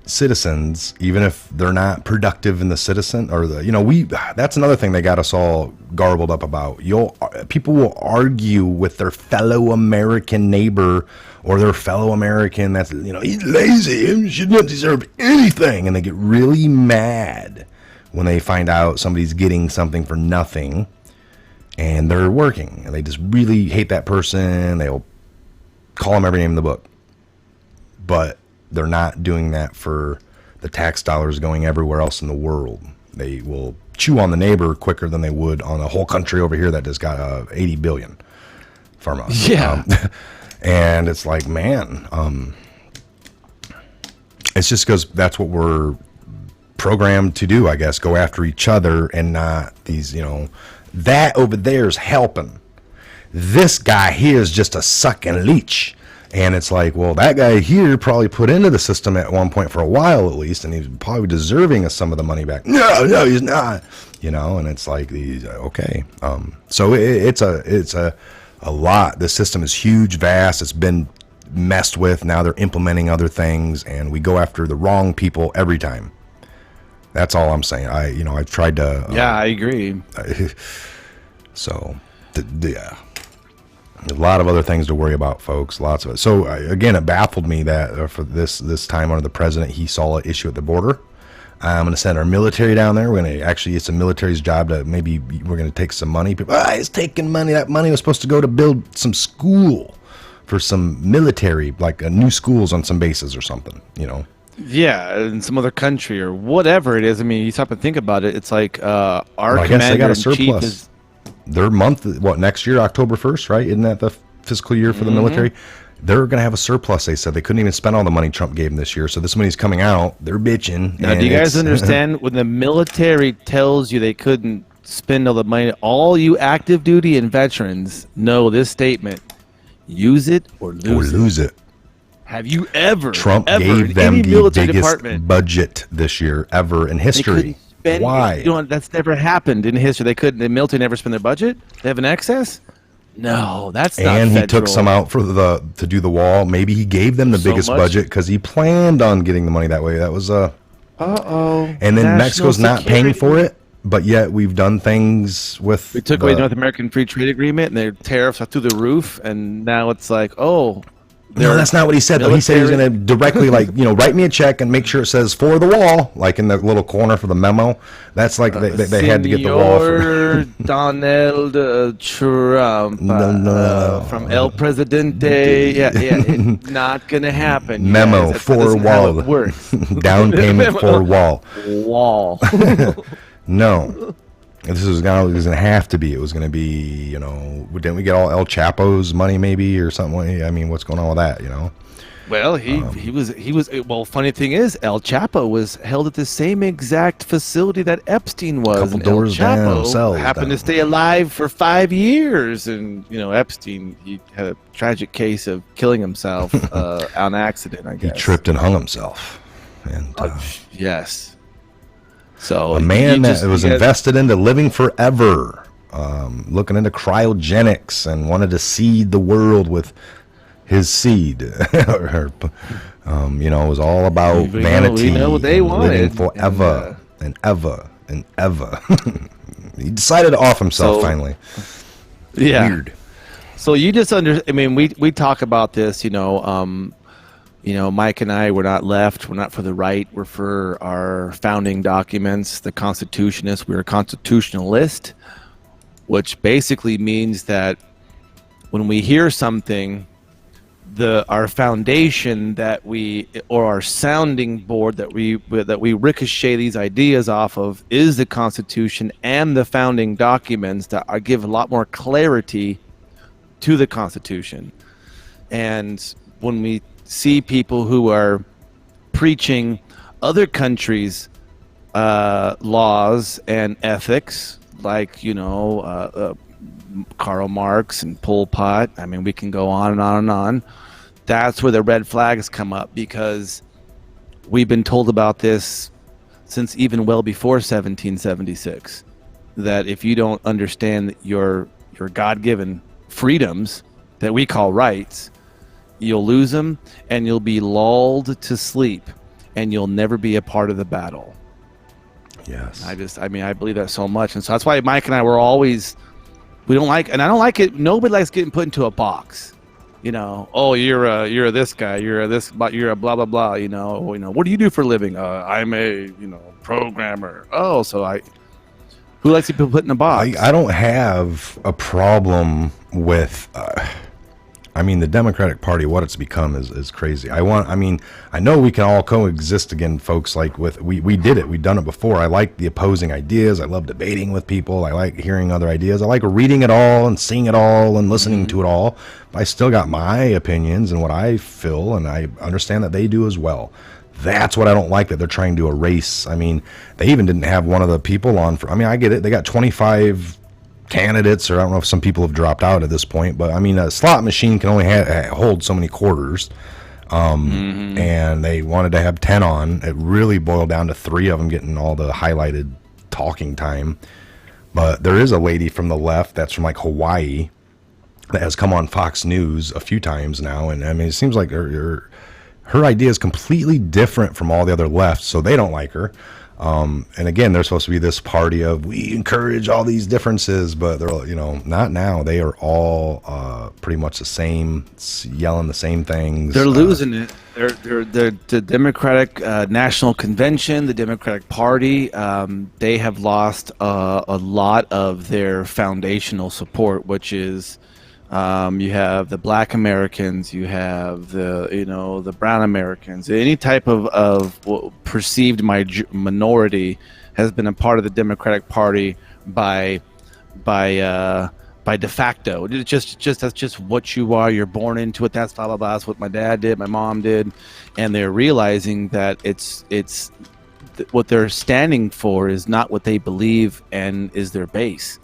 citizens, even if they're not productive in the citizen or that's another thing they got us all garbled up about. People will argue with their fellow American neighbor or their fellow American that's he's lazy, he should not deserve anything, and they get really mad when they find out somebody's getting something for nothing and they're working, and they just really hate that person. They'll call them every name in the book, but they're not doing that for the tax dollars going everywhere else in the world. They will chew on the neighbor quicker than they would on a whole country over here that just got 80 billion from us. Yeah. And it's like, man, it's just because that's what we're programmed to do, I guess, go after each other and not these, that over there is helping. This guy here is just a sucking leech. And it's like, well, that guy here probably put into the system at one point for a while at least, and he's probably deserving of some of the money back. No, he's not. And it's like these okay. So it's a lot. The system is huge, vast. It's been messed with. Now they're implementing other things, and we go after the wrong people every time. That's all I'm saying. I've tried to. Yeah, I agree. So, yeah. A lot of other things to worry about, folks. Lots of it. So again, it baffled me that for this time under the president, he saw an issue at the border. I'm going to send our military down there. We're going to actually, it's the military's job to we're going to take some money. People, he's taking money. That money was supposed to go to build some school for some military, like new schools on some bases or something. Yeah, in some other country or whatever it is. I mean, you stop and think about it. It's like our Well, I guess they got commander a in chief surplus. is. Their month, what, next year, October 1st, right? Isn't that the fiscal year for the military? They're going to have a surplus, they said. They couldn't even spend all the money Trump gave them this year. So this money's coming out. They're bitching. Now, and do you guys it's- understand when the military tells you they couldn't spend all the money? All you active duty and veterans know this statement: use it or or lose it. lose it. Have you ever, Trump ever in gave them any the military biggest department budget this year ever in they history. couldn't spend? Why? You know, that's never happened in history. They couldn't. The military never spend their budget. They have an excess. No, that's not And he federal. took some out for to do the wall. Maybe he gave them the So biggest much. budget because he planned on getting the money that way. That was Uh-oh. and then National Mexico's not paying security. for it, but yet we've done things with. We took away the North American Free Trade Agreement, and their tariffs are through the roof. And now it's like, oh, No, that's not what he said. Though. He said he was military- going to directly, write me a check and make sure it says for the wall, like in the little corner for the memo. That's like they had to get the wall. Senor Donald Trump from El Presidente. Yeah, not gonna happen. you Memo guys. That for isn't how wall. it works. Down payment for wall. Wall. No. This was going to have to be. It was going to be, didn't we get all El Chapo's money maybe or something? I mean, what's going on with that, Well, he was. Well, funny thing is, El Chapo was held at the same exact facility that Epstein was. Couple and doors El down, Chapo cells happened down. to stay alive for 5 years, and Epstein, he had a tragic case of killing himself on accident. I He guess tripped and hung himself. And Yes. So a man you that just- was you guys- invested into living forever, looking into cryogenics and wanted to seed the world with his seed. It was all about We know- vanity. we know what they and living wanted, forever and ever and ever. He decided to off himself So- finally. Yeah. Weird. So you just I mean, we talk about this, Mike and I, we're not left, we're not for the right, we're for our founding documents, the Constitutionists. We're a constitutionalist, which basically means that when we hear something, our foundation or our sounding board that we ricochet these ideas off of is the Constitution and the founding documents that give a lot more clarity to the Constitution. And when we see people who are preaching other countries' laws and ethics, like Karl Marx and Pol Pot, I mean, we can go on and on and on. That's where the red flags come up, because we've been told about this since even well before 1776, that if you don't understand your God-given freedoms that we call rights, you'll lose them and you'll be lulled to sleep and you'll never be a part of the battle. Yes. I believe that so much. And so that's why Mike and I were always, I don't like it. Nobody likes getting put into a box. Oh, you're this guy, you're a blah, blah, blah, what do you do for a living? I'm a, programmer. Oh, who likes to be put in a box? I don't have a problem with the Democratic Party. What it's become is crazy. I know we can all coexist again, folks. Like we did it. We've done it before. I like the opposing ideas. I love debating with people. I like hearing other ideas. I like reading it all and seeing it all and listening to it all. But I still got my opinions and what I feel, and I understand that they do as well. That's what I don't like, that they're trying to erase. I mean, they even didn't have one of the people on for, I get it. They got 25 candidates, or I don't know if some people have dropped out at this point, but a slot machine can only hold so many quarters. And they wanted to have 10 on. It really boiled down to 3 of them getting all the highlighted talking time. But there is a lady from the left that's from like Hawaii that has come on Fox News a few times now. And it seems like her idea is completely different from all the other lefts, so they don't like her. And again, they're supposed to be this party of, we encourage all these differences, but they're, not now. They are all pretty much the same, yelling the same things. They're losing it. They're the Democratic National Convention, the Democratic Party. They have lost a lot of their foundational support, which is You have the Black Americans. You have the brown Americans. Any type of perceived minority has been a part of the Democratic Party by de facto. It's just that's just what you are. You're born into it. That's blah blah blah. That's what my dad did. My mom did, and they're realizing that it's what they're standing for is not what they believe and is their base.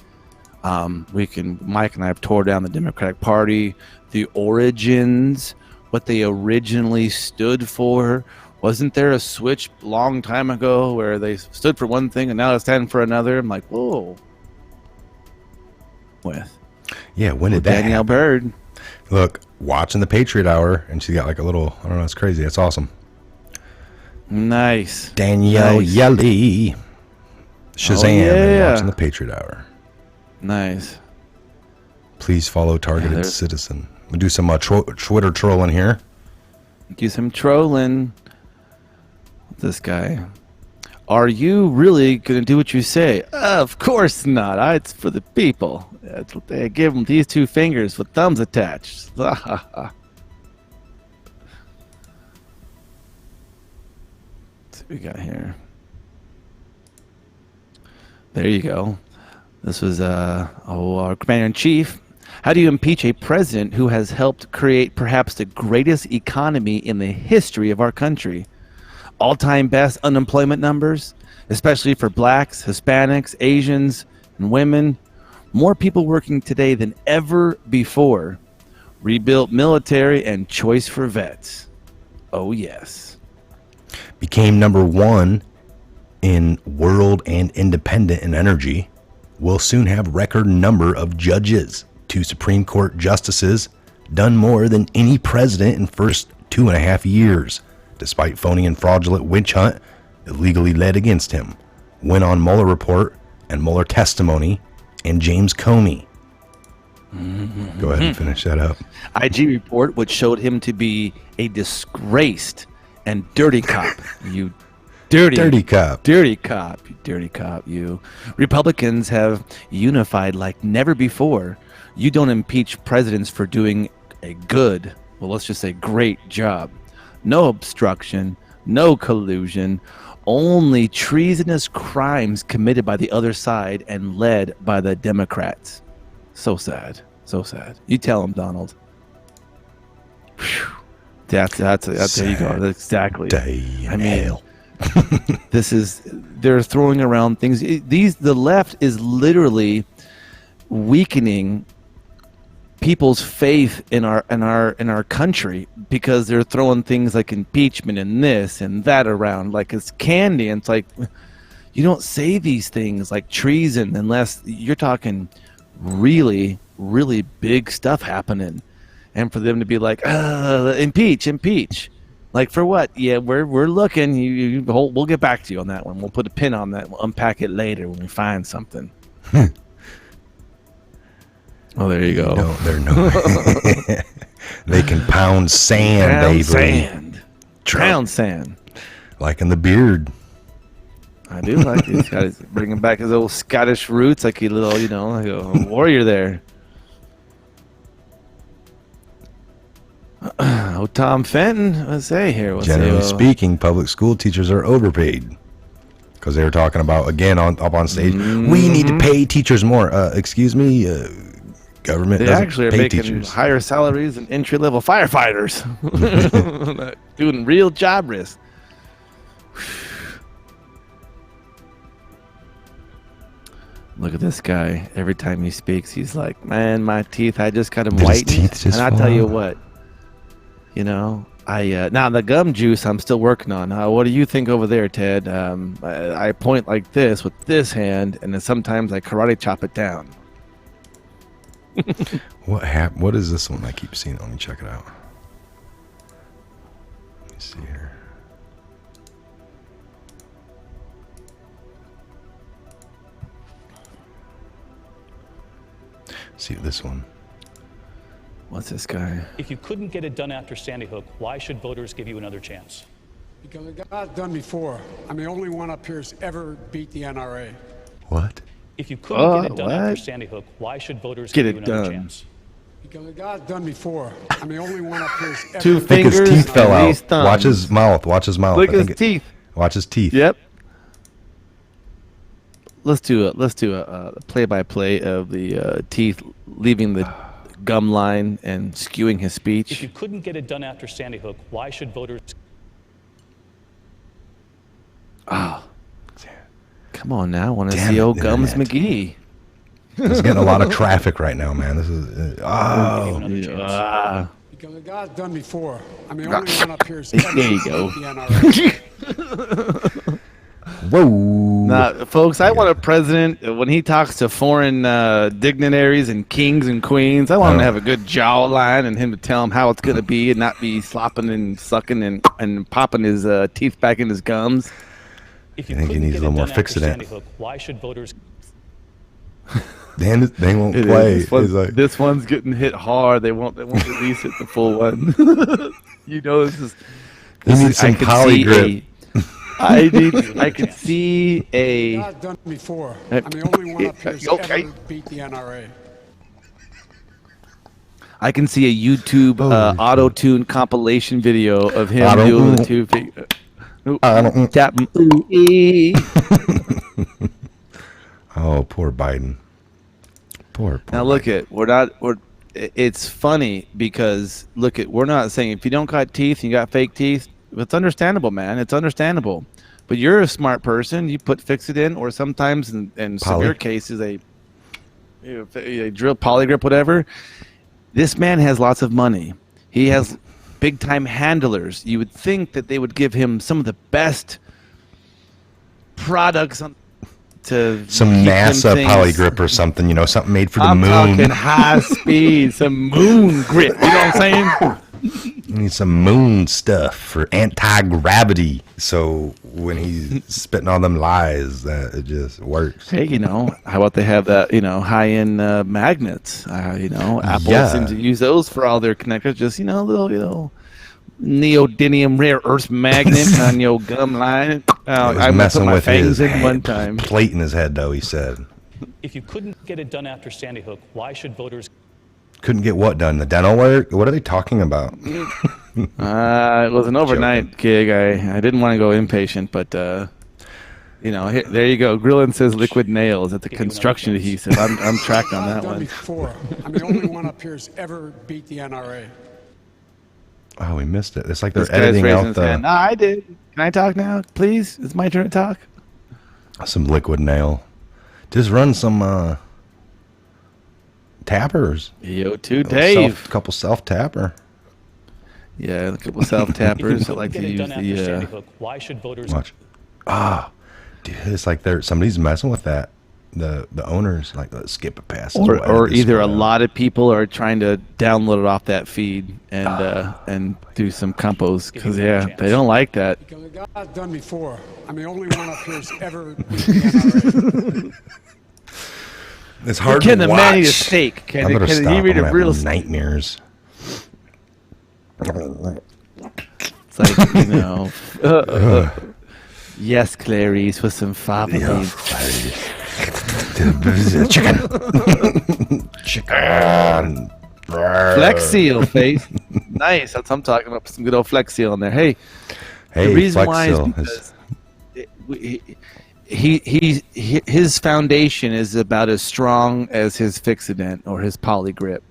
Mike and I have tore down the Democratic Party, the origins, what they originally stood for. Wasn't there a switch a long time ago where they stood for one thing and now they're standing for another? I'm like, whoa. Yeah, when did that Danielle happen? Bird. Look, watching the Patriot Hour, and she got like a little, I don't know, it's crazy. It's awesome. Nice. Danielle Yelly. Shazam, and watching the Patriot Hour. Nice. Please follow Targeted Citizen. We'll do some Twitter trolling here. Do some trolling. This guy. Are you really going to do what you say? Of course not. It's for the people. They give them these two fingers with thumbs attached. Let's see what we got here. There you go. This was our Commander-in-Chief. How do you impeach a president who has helped create perhaps the greatest economy in the history of our country? All-time best unemployment numbers, especially for blacks, Hispanics, Asians, and women. More people working today than ever before. Rebuilt military and choice for vets. Oh, yes. Became number one in world and independent in energy. Will soon have record number of judges. 2 Supreme Court justices. Done more than any president in first 2.5 years. Despite phony and fraudulent witch hunt illegally led against him. Went on Mueller report and Mueller testimony and James Comey. Go ahead and finish that up. IG report, which showed him to be a disgraced and dirty cop. You dirty cop. Dirty cop. You dirty cop, you. Republicans have unified like never before. You don't impeach presidents for doing a good, well, let's just say great job. No obstruction, no collusion, only treasonous crimes committed by the other side and led by the Democrats. So sad. So sad. You tell them, Donald. Whew. That's there you go. That's exactly. I mean, they're throwing around things. The left is literally weakening people's faith in our country because they're throwing things like impeachment and this and that around like it's candy. And it's like, you don't say these things like treason unless you're talking really, really big stuff happening. And for them to be like, impeach. Like for what? Yeah, we're looking. We'll get back to you on that one. We'll put a pin on that. We'll unpack it later when we find something. Oh, there you go. No, they're no. They can pound sand, baby. Pound sand. Like in the beard. I do like these guys bringing back his old Scottish roots, like a little, like a warrior there. Oh, Tom Fenton. Let's say here. Generally speaking, public school teachers are overpaid. Because they were talking about, again, up on stage, we need to pay teachers more. Excuse me, government they doesn't actually are pay making teachers. higher salaries than entry-level firefighters. Doing real job risk. Look at this guy. Every time he speaks, he's like, man, my teeth, I just got them whitened. And I tell you what, now the gum juice I'm still working on. What do you think over there, Ted? I point like this with this hand, and then sometimes I karate chop it down. What is this one I keep seeing? Let me check it out. Let me see here. See this one. What's this guy? If you couldn't get it done after Sandy Hook, why should voters give you another chance? Because it got done before. I'm the only one up here who's ever beat the NRA. What? If you couldn't get it done what? after Sandy Hook, why should voters Get give you it another done. chance? Because the guy's done before. I'm the only one up here who's ever Two I think his fingers teeth fell and out. these thumbs. Watch his mouth. Watch his mouth. Look I at his think teeth. Watch his teeth. Yep. Let's do a play-by-play of the teeth leaving the gum line and skewing his If speech. you couldn't get it done after Sandy Hook, why should voters? Come on now, I want to Damn see it, old Gums Internet. McGee. This is getting a lot of traffic right now, man. This is Give you oh, another chance. Because the guy's done before. I'm the only one up here who's ever There you go. beat the NRA. whoa. Now, folks, I want a president when he talks to foreign dignitaries and kings and queens. I want him to have a good jawline and him to tell him how it's going to be and not be slopping and sucking and popping his teeth back in his gums. If you I think he couldn't needs get a little it more done after Fix-It-It. Sandy Hook, why should voters? Then they won't It play. is. This He's like, one's getting hit hard. They won't release it the full one. You know, this is. he needs some poly grip. I could see The a. guy's done before. I'm the only one up here who's Okay. ever beat the NRA. I can see a YouTube auto-tune compilation video of him Auto- doing the two finger. Tap. Oh, poor Biden. Poor Now look at it's funny because we're not saying if you don't got teeth, you got fake teeth. It's understandable, man. It's understandable. But you're a smart person. You put Fix-It-In, or sometimes in severe cases they drill polygrip, whatever. This man has lots of money. He has big time handlers. You would think that they would give him some of the best products to some keep them NASA things- polygrip or something, you know, something made for the I'm moon. talking high speed, some moon grip. You know what I'm saying? You need some moon stuff for anti-gravity. So when he's spitting all them lies, that it just works. Hey, how about they have that, high-end magnets? Apple Yeah. seems to use those for all their connectors. Just, little, neodymium rare earth magnet on your gum line. I was I messing put my with his fangs in one time. plate in his head, though, he said. If you couldn't get it done after Sandy Hook, why should voters? Couldn't get what done? The dental work? What are they talking about? It was an overnight gig. I didn't want to go inpatient, but there you go. Grillin says liquid nails at the Give you another construction chance. adhesive. I'm tracked on I've that done one. before. I'm the only one up here who's ever beat the NRA. Oh, we missed it. It's like they're This guy's editing raising out his hand. the No, I did. Can I talk now, please? It's my turn to talk. some liquid nail. Just run some tappers. Yo, to Dave. Couple self tapper. Yeah, a couple self tappers. I like Get to it use done after Sandy the. Hook, why should voters? Watch. Dude, it's like somebody's messing with that. The owners like let's skip it past. this, we'll Or edit this either a one out. lot of people are trying to download it off that feed and do some compos because they don't like that. Because the guy's done before. I'm the only one up here who's ever beat the NRA. It's hard Can to the watch. man eat a steak? I Can better he stop. read I'm a gonna real have nightmares. It's like, yes, Clarice, with some fava beans. Chicken. Flex Seal face. Nice. That's what I'm talking about. Put some good old Flex Seal in there. Hey, Hey, the reason Flex why is Seal because his foundation is about as strong as his Fix-It-In or his Poly Grip.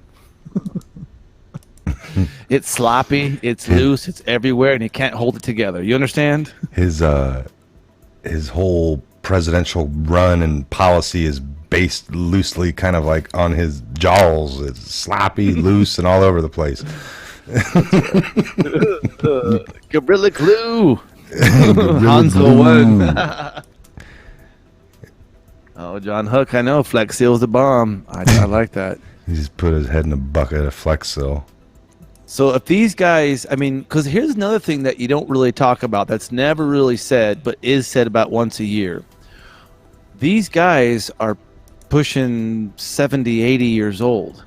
It's sloppy, it's loose, it's everywhere, and he can't hold it together. You understand? his whole presidential run and policy is based loosely kind of like on his jaws. It's sloppy, loose, and all over the place. Gorilla Glue. Hanzo won. Oh, John Hook, I know. Flex Seal's the bomb. I like that. He just put his head in a bucket of Flex Seal. So if these guys, because here's another thing that you don't really talk about that's never really said, but is said about once a year. These guys are pushing 70, 80 years old.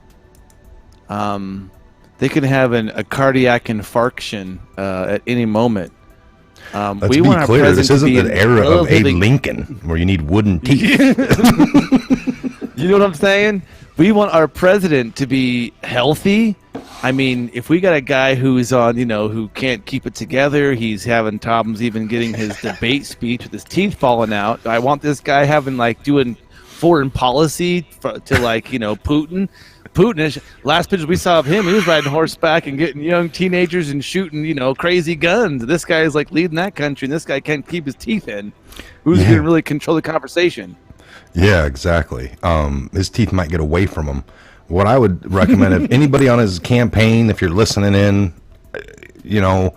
They could have a cardiac infarction at any moment. Let's we be want our clear. president This to isn't be the era of Abe relatively- Lincoln where you need wooden teeth. You know what I'm saying? we want our president to be healthy. I mean, if we got a guy who's on, who can't keep it together, he's having problems even getting his debate speech with his teeth falling out. I want this guy having doing foreign policy to Putin. Putin, last pictures we saw of him, he was riding horseback and getting young teenagers and shooting, crazy guns. This guy is leading that country, and this guy can't keep his teeth in. Who's going to really control the conversation? Yeah, exactly. His teeth might get away from him. What I would recommend, if anybody on his campaign, if you're listening in, you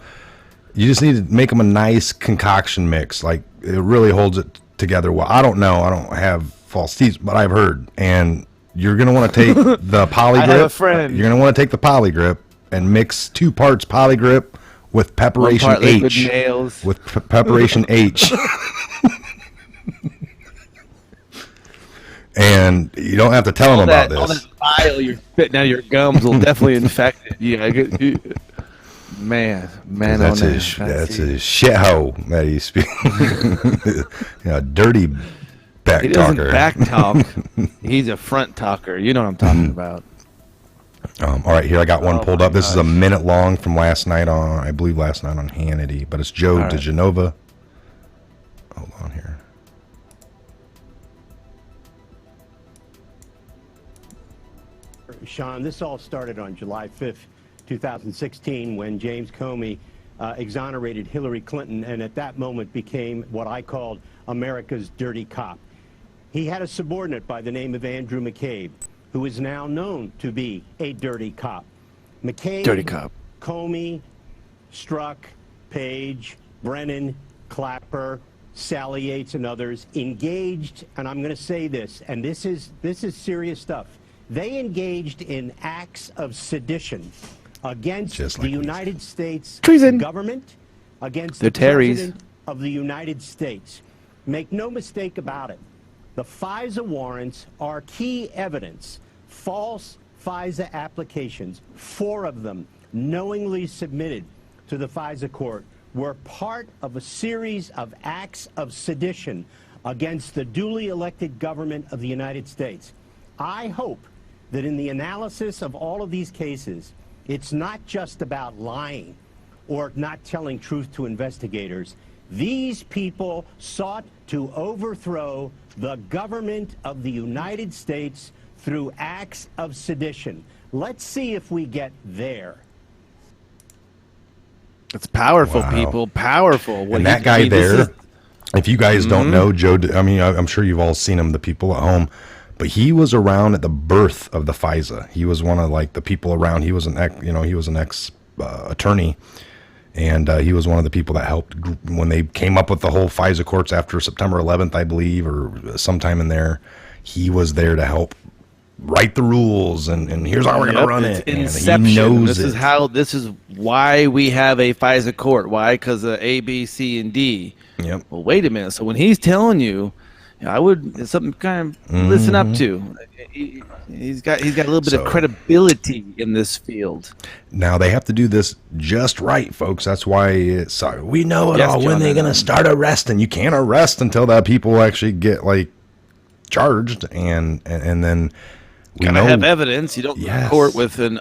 just need to make him a nice concoction mix. It really holds it together well. I don't know. I don't have false teeth, but I've heard. And you're going to want to take the Polygrip. I have a friend. You're going to want to take the Polygrip and mix 2 parts Polygrip with Preparation H. Nails. With Preparation H. And you don't have to tell him about this. All that bile you're spitting out of your gums will definitely infect it. Yeah, man. That's his shithole that he's speaking. Dirty back he talker. Doesn't back talk. He's a front talker. You know what I'm talking about. All right, here I got one pulled up. This is a minute long from last night on Hannity, but it's Joe DeGenova. Hold on here. Sean, this all started on July 5th, 2016, when James Comey exonerated Hillary Clinton, and at that moment became what I called America's dirty cop. He had a subordinate by the name of Andrew McCabe, who is now known to be a dirty cop. McCabe, dirty cop. Comey, Strzok, Page, Brennan, Clapper, Sally Yates, and others engaged, and I'm going to say this, and this is serious stuff. They engaged in acts of sedition against the United States government, against the President of the United States. Make no mistake about it. The FISA warrants are key evidence. False FISA applications, 4 of them knowingly submitted to the FISA court, were part of a series of acts of sedition against the duly elected government of the United States. I hope that in the analysis of all of these cases, it's not just about lying or not telling truth to investigators. These people sought to overthrow the government of the United States through acts of sedition. Let's see if we get there. It's powerful, people. Powerful. And that guy there, if you guys don't know, Joe, I'm sure you've all seen him, the people at home. But he was around at the birth of the FISA. He was one of the people around. He was an ex attorney, and he was one of the people that helped when they came up with the whole FISA courts after September 11th, I believe, or sometime in there. He was there to help write the rules, and here's how we're going to run it. Inception. And he knows this is why we have a FISA court. Why? Because of A, B, C, and D. Yep. Well, wait a minute. So when he's telling you, I would, it's something kind of listen up to. He's got a little bit of credibility in this field. Now they have to do this just right, folks. That's why we know it all. When they're going to start arresting, you can't arrest until that people actually get charged, and then we gotta know have evidence. You don't go to court with an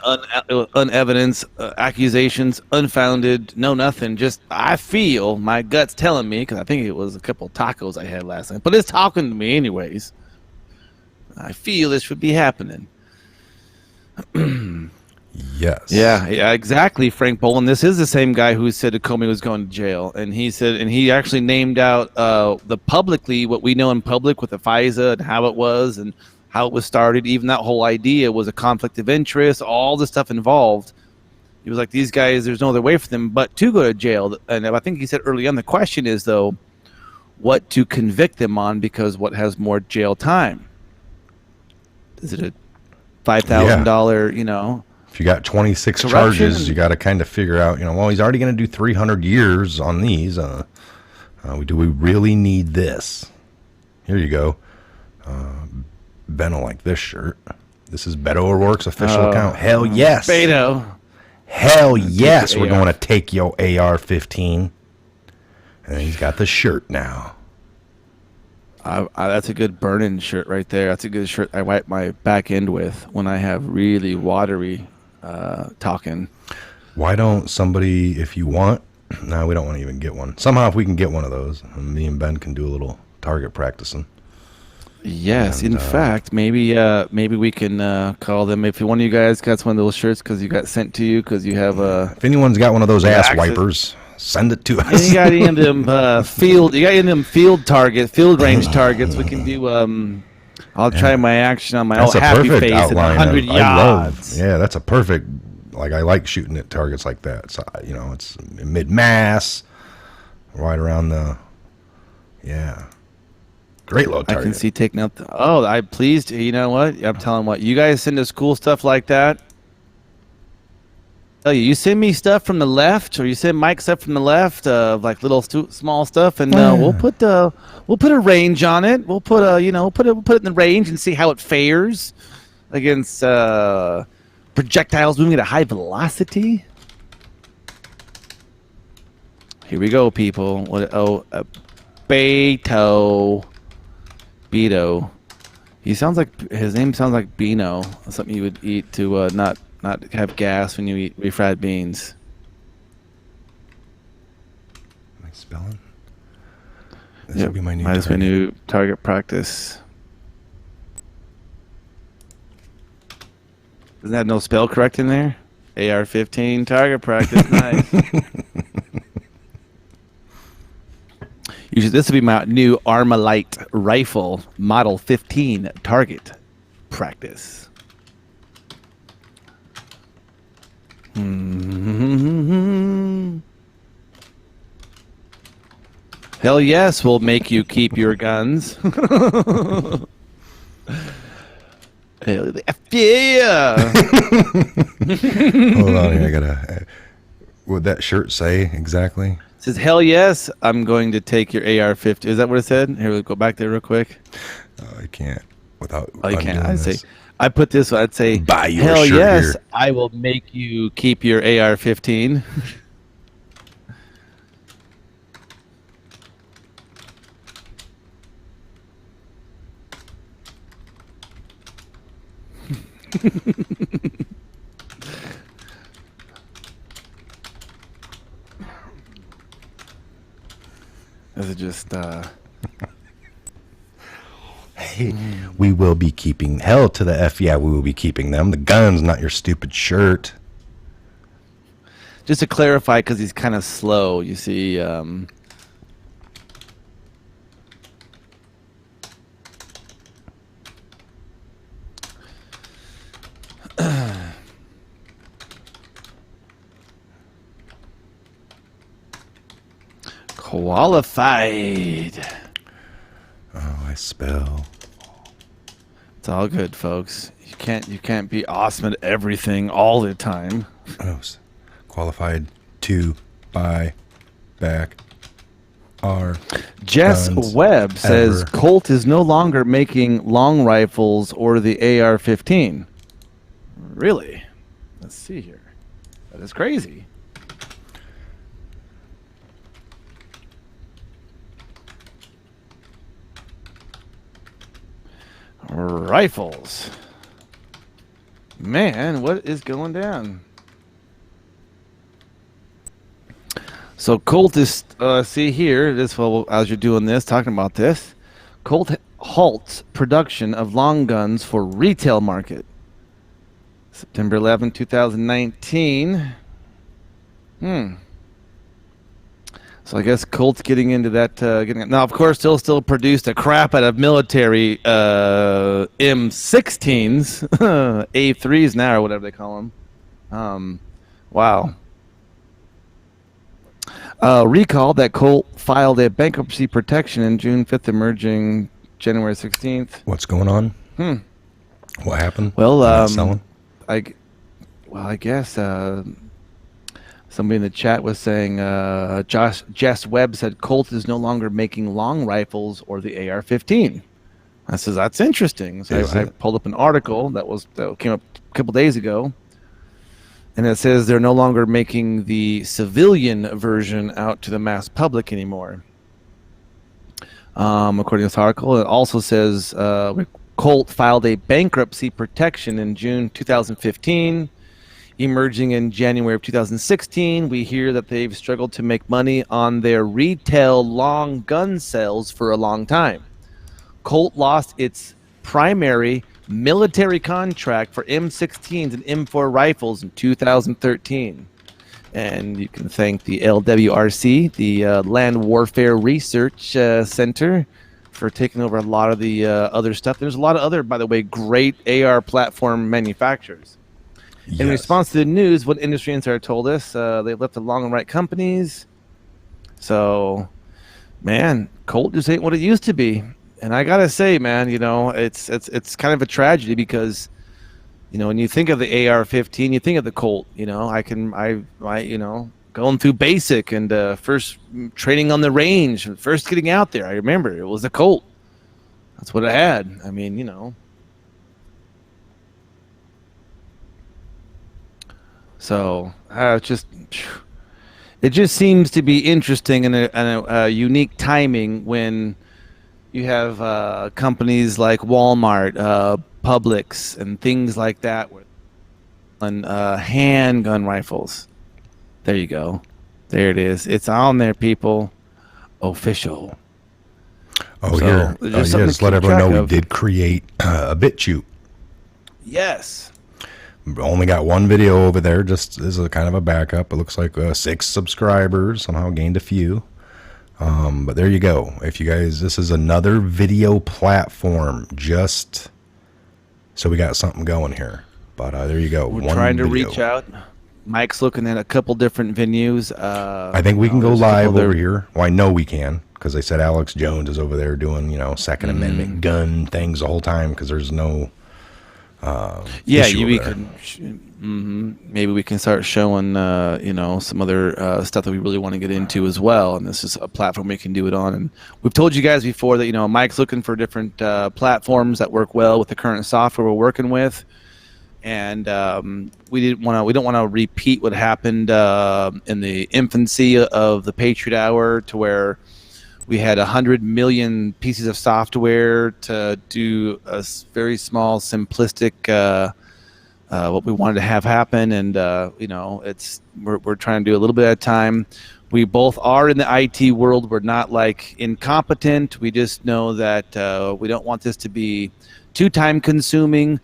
unevidence accusations, unfounded, no nothing. Just I feel my gut's telling me, because I think it was a couple of tacos I had last night, but it's talking to me anyways. I feel this should be happening. Yes. Yeah, exactly, Frank Boland. This is the same guy who said that Comey was going to jail, and he actually named out the publicly what we know in public with the FISA and how it was and how it was started. Even that whole idea was a conflict of interest, all the stuff involved. He was like, these guys, there's no other way for them but to go to jail. And I think he said early on, the question is, though, what to convict them on, because what has more jail time? Is it a $5,000, If you got 26 charges, you got to kind of figure out, well, he's already going to do 300 years on these. Do we really need this? Here you go. Ben will like this shirt. This is Beto O'Rourke's official account. Hell yes. Beto. Hell yes, we're going to take your AR-15. And he's got the shirt now. That's a good burn-in shirt right there. That's a good shirt I wipe my back end with when I have really watery talking. Why don't somebody, if you want, no, we don't want to even get one. Somehow, if we can get one of those, me and Ben can do a little target practicing. Yes, And, in fact, maybe we can call them if one of you guys got one of those shirts because you got sent to you because you have if anyone's got one of those ass access. wipers, send it to And us. you got any of them field range targets. We can do. I'll try my action on my That's old a happy perfect face at outline. 100 yards. Yeah, that's a perfect. Like I like shooting at targets like that. So it's mid mass, right around the. Yeah, great low target. I can see taking out. I'm pleased. You know what? I'm telling what you guys send us cool stuff like that. Tell you send me stuff from the left, or you send Mike stuff from the left, like little small stuff, and we'll put a range on it. We'll put we'll put it in the range and see how it fares against projectiles moving at a high velocity. Here we go, people. Beto. His name sounds like Beano. Something you would eat to not have gas when you eat refried beans. Am I spelling? This will be my new That's my new target practice. Doesn't that no spell correct in there? AR-15 target practice. Nice. Usually this will be my new Armalite rifle model 15 target practice. Hell yes, we'll make you keep your guns. Hell yeah. Hold on here, I gotta. What'd that shirt say exactly? It says, hell yes, I'm going to take your AR-15. Is that what it said? Here, we'll go back there real quick. I can't without. Oh, you can't. I'd say. I put this. I'd say, Buy you a hell shirt yes, here. I will make you keep your AR-15. This is just. Hey, we will be keeping hell to the F. Yeah, we will be keeping them. The guns, not your stupid shirt. Just to clarify, because he's kind of slow, you see. Qualified. Oh, I spell. It's all good, folks. You can't be awesome at everything all the time. Oh, qualified to buy back our Jess guns Webb says ever. Colt is no longer making long rifles or the AR-15. Really? Let's see here. That is crazy. Rifles. Man, what is going down? So Colt is, see here, this as you're doing this, talking about this, Colt halts production of long guns for retail market. September 11, 2019. So I guess Colt's getting into that. Now, of course, they'll still produce the crap out of military M16s, A3s now, or whatever they call them. Wow. Recall that Colt filed a bankruptcy protection in June 5th, emerging January 16th. What's going on? What happened? Well, They're not selling? I guess somebody in the chat was saying Jess Webb said Colt is no longer making long rifles or the AR-15. I says that's interesting. So I pulled up an article that came up a couple days ago, and it says they're no longer making the civilian version out to the mass public anymore. according to this article. It also says Colt filed a bankruptcy protection in June 2015. Emerging in January of 2016, we hear that they've struggled to make money on their retail long gun sales for a long time. Colt lost its primary military contract for M16s and M4 rifles in 2013. And you can thank the LWRC, the Land Warfare Research Center, for taking over a lot of the other stuff. There's a lot of other, by the way, great AR platform manufacturers. Yes. In response to the news, what industry insider told us, they've left the long and right companies. So, man, Colt just ain't what it used to be. And I gotta say, man, you know, it's kind of a tragedy because, you know, when you think of the AR-15, you think of the Colt. You know, I you know, going through basic and first training on the range, first getting out there. I remember it was the Colt. That's what I had. I mean, you know. So it just seems to be interesting and a unique timing when you have companies like Walmart, Publix, and things like that, on handgun rifles. There you go. There it is. It's on there, people. Official. Oh, So, here. there's Yeah, something just to let keep everyone know track we of. did create a BitChute. Yes. Only got one video over there, just as a kind of a backup. It looks like 6 subscribers. Somehow gained a few. But there you go. If you guys, this is another video platform, just so we got something going here. But there you go. We're one trying to video. reach out. Mike's looking at a couple different venues. I think we can go there's a couple live there. over here. Well, I know we can, because they said Alex Jones is over there doing, you know, Second Amendment gun things the whole time, because there's no Yeah, issue we over there. could. Maybe we can start showing, you know, some other stuff that we really want to get into as well. And this is a platform we can do it on. And we've told you guys before that, you know, Mike's looking for different platforms that work well with the current software we're working with. And we don't want to repeat what happened in the infancy of the Patriot Hour, to where we had 100 million pieces of software to do a very small, simplistic what we wanted to have happen. And you know, we're trying to do a little bit at a time. We both are in the IT world. We're not like incompetent. We just know that we don't want this to be too time consuming,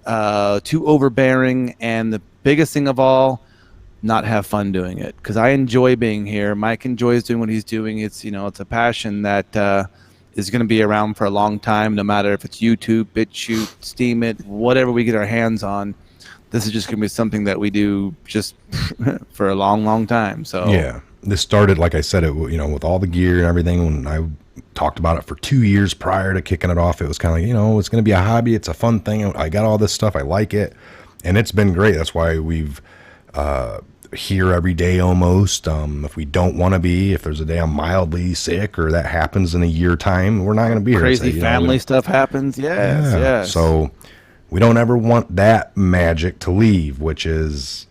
too overbearing, and the biggest thing of all, not have fun doing it, because I enjoy being here. Mike enjoys doing what he's doing. It's, you know, it's a passion that is going to be around for a long time, no matter if it's YouTube, BitChute, Steam It, whatever we get our hands on. This is just going to be something that we do just for a long, long time. So Yeah, this started, like I said, you know, with all the gear and everything. When I talked about it for 2 years prior to kicking it off, it was kind of like, you know, it's going to be a hobby. It's a fun thing. I got all this stuff. I like it, and it's been great. That's why we've here every day almost. If we don't want to be, if there's a day I'm mildly sick or that happens in a year time, we're not going to be here. crazy Say, you know, family stuff happens. Yes, yeah. yes. So we don't ever want that magic to leave, which is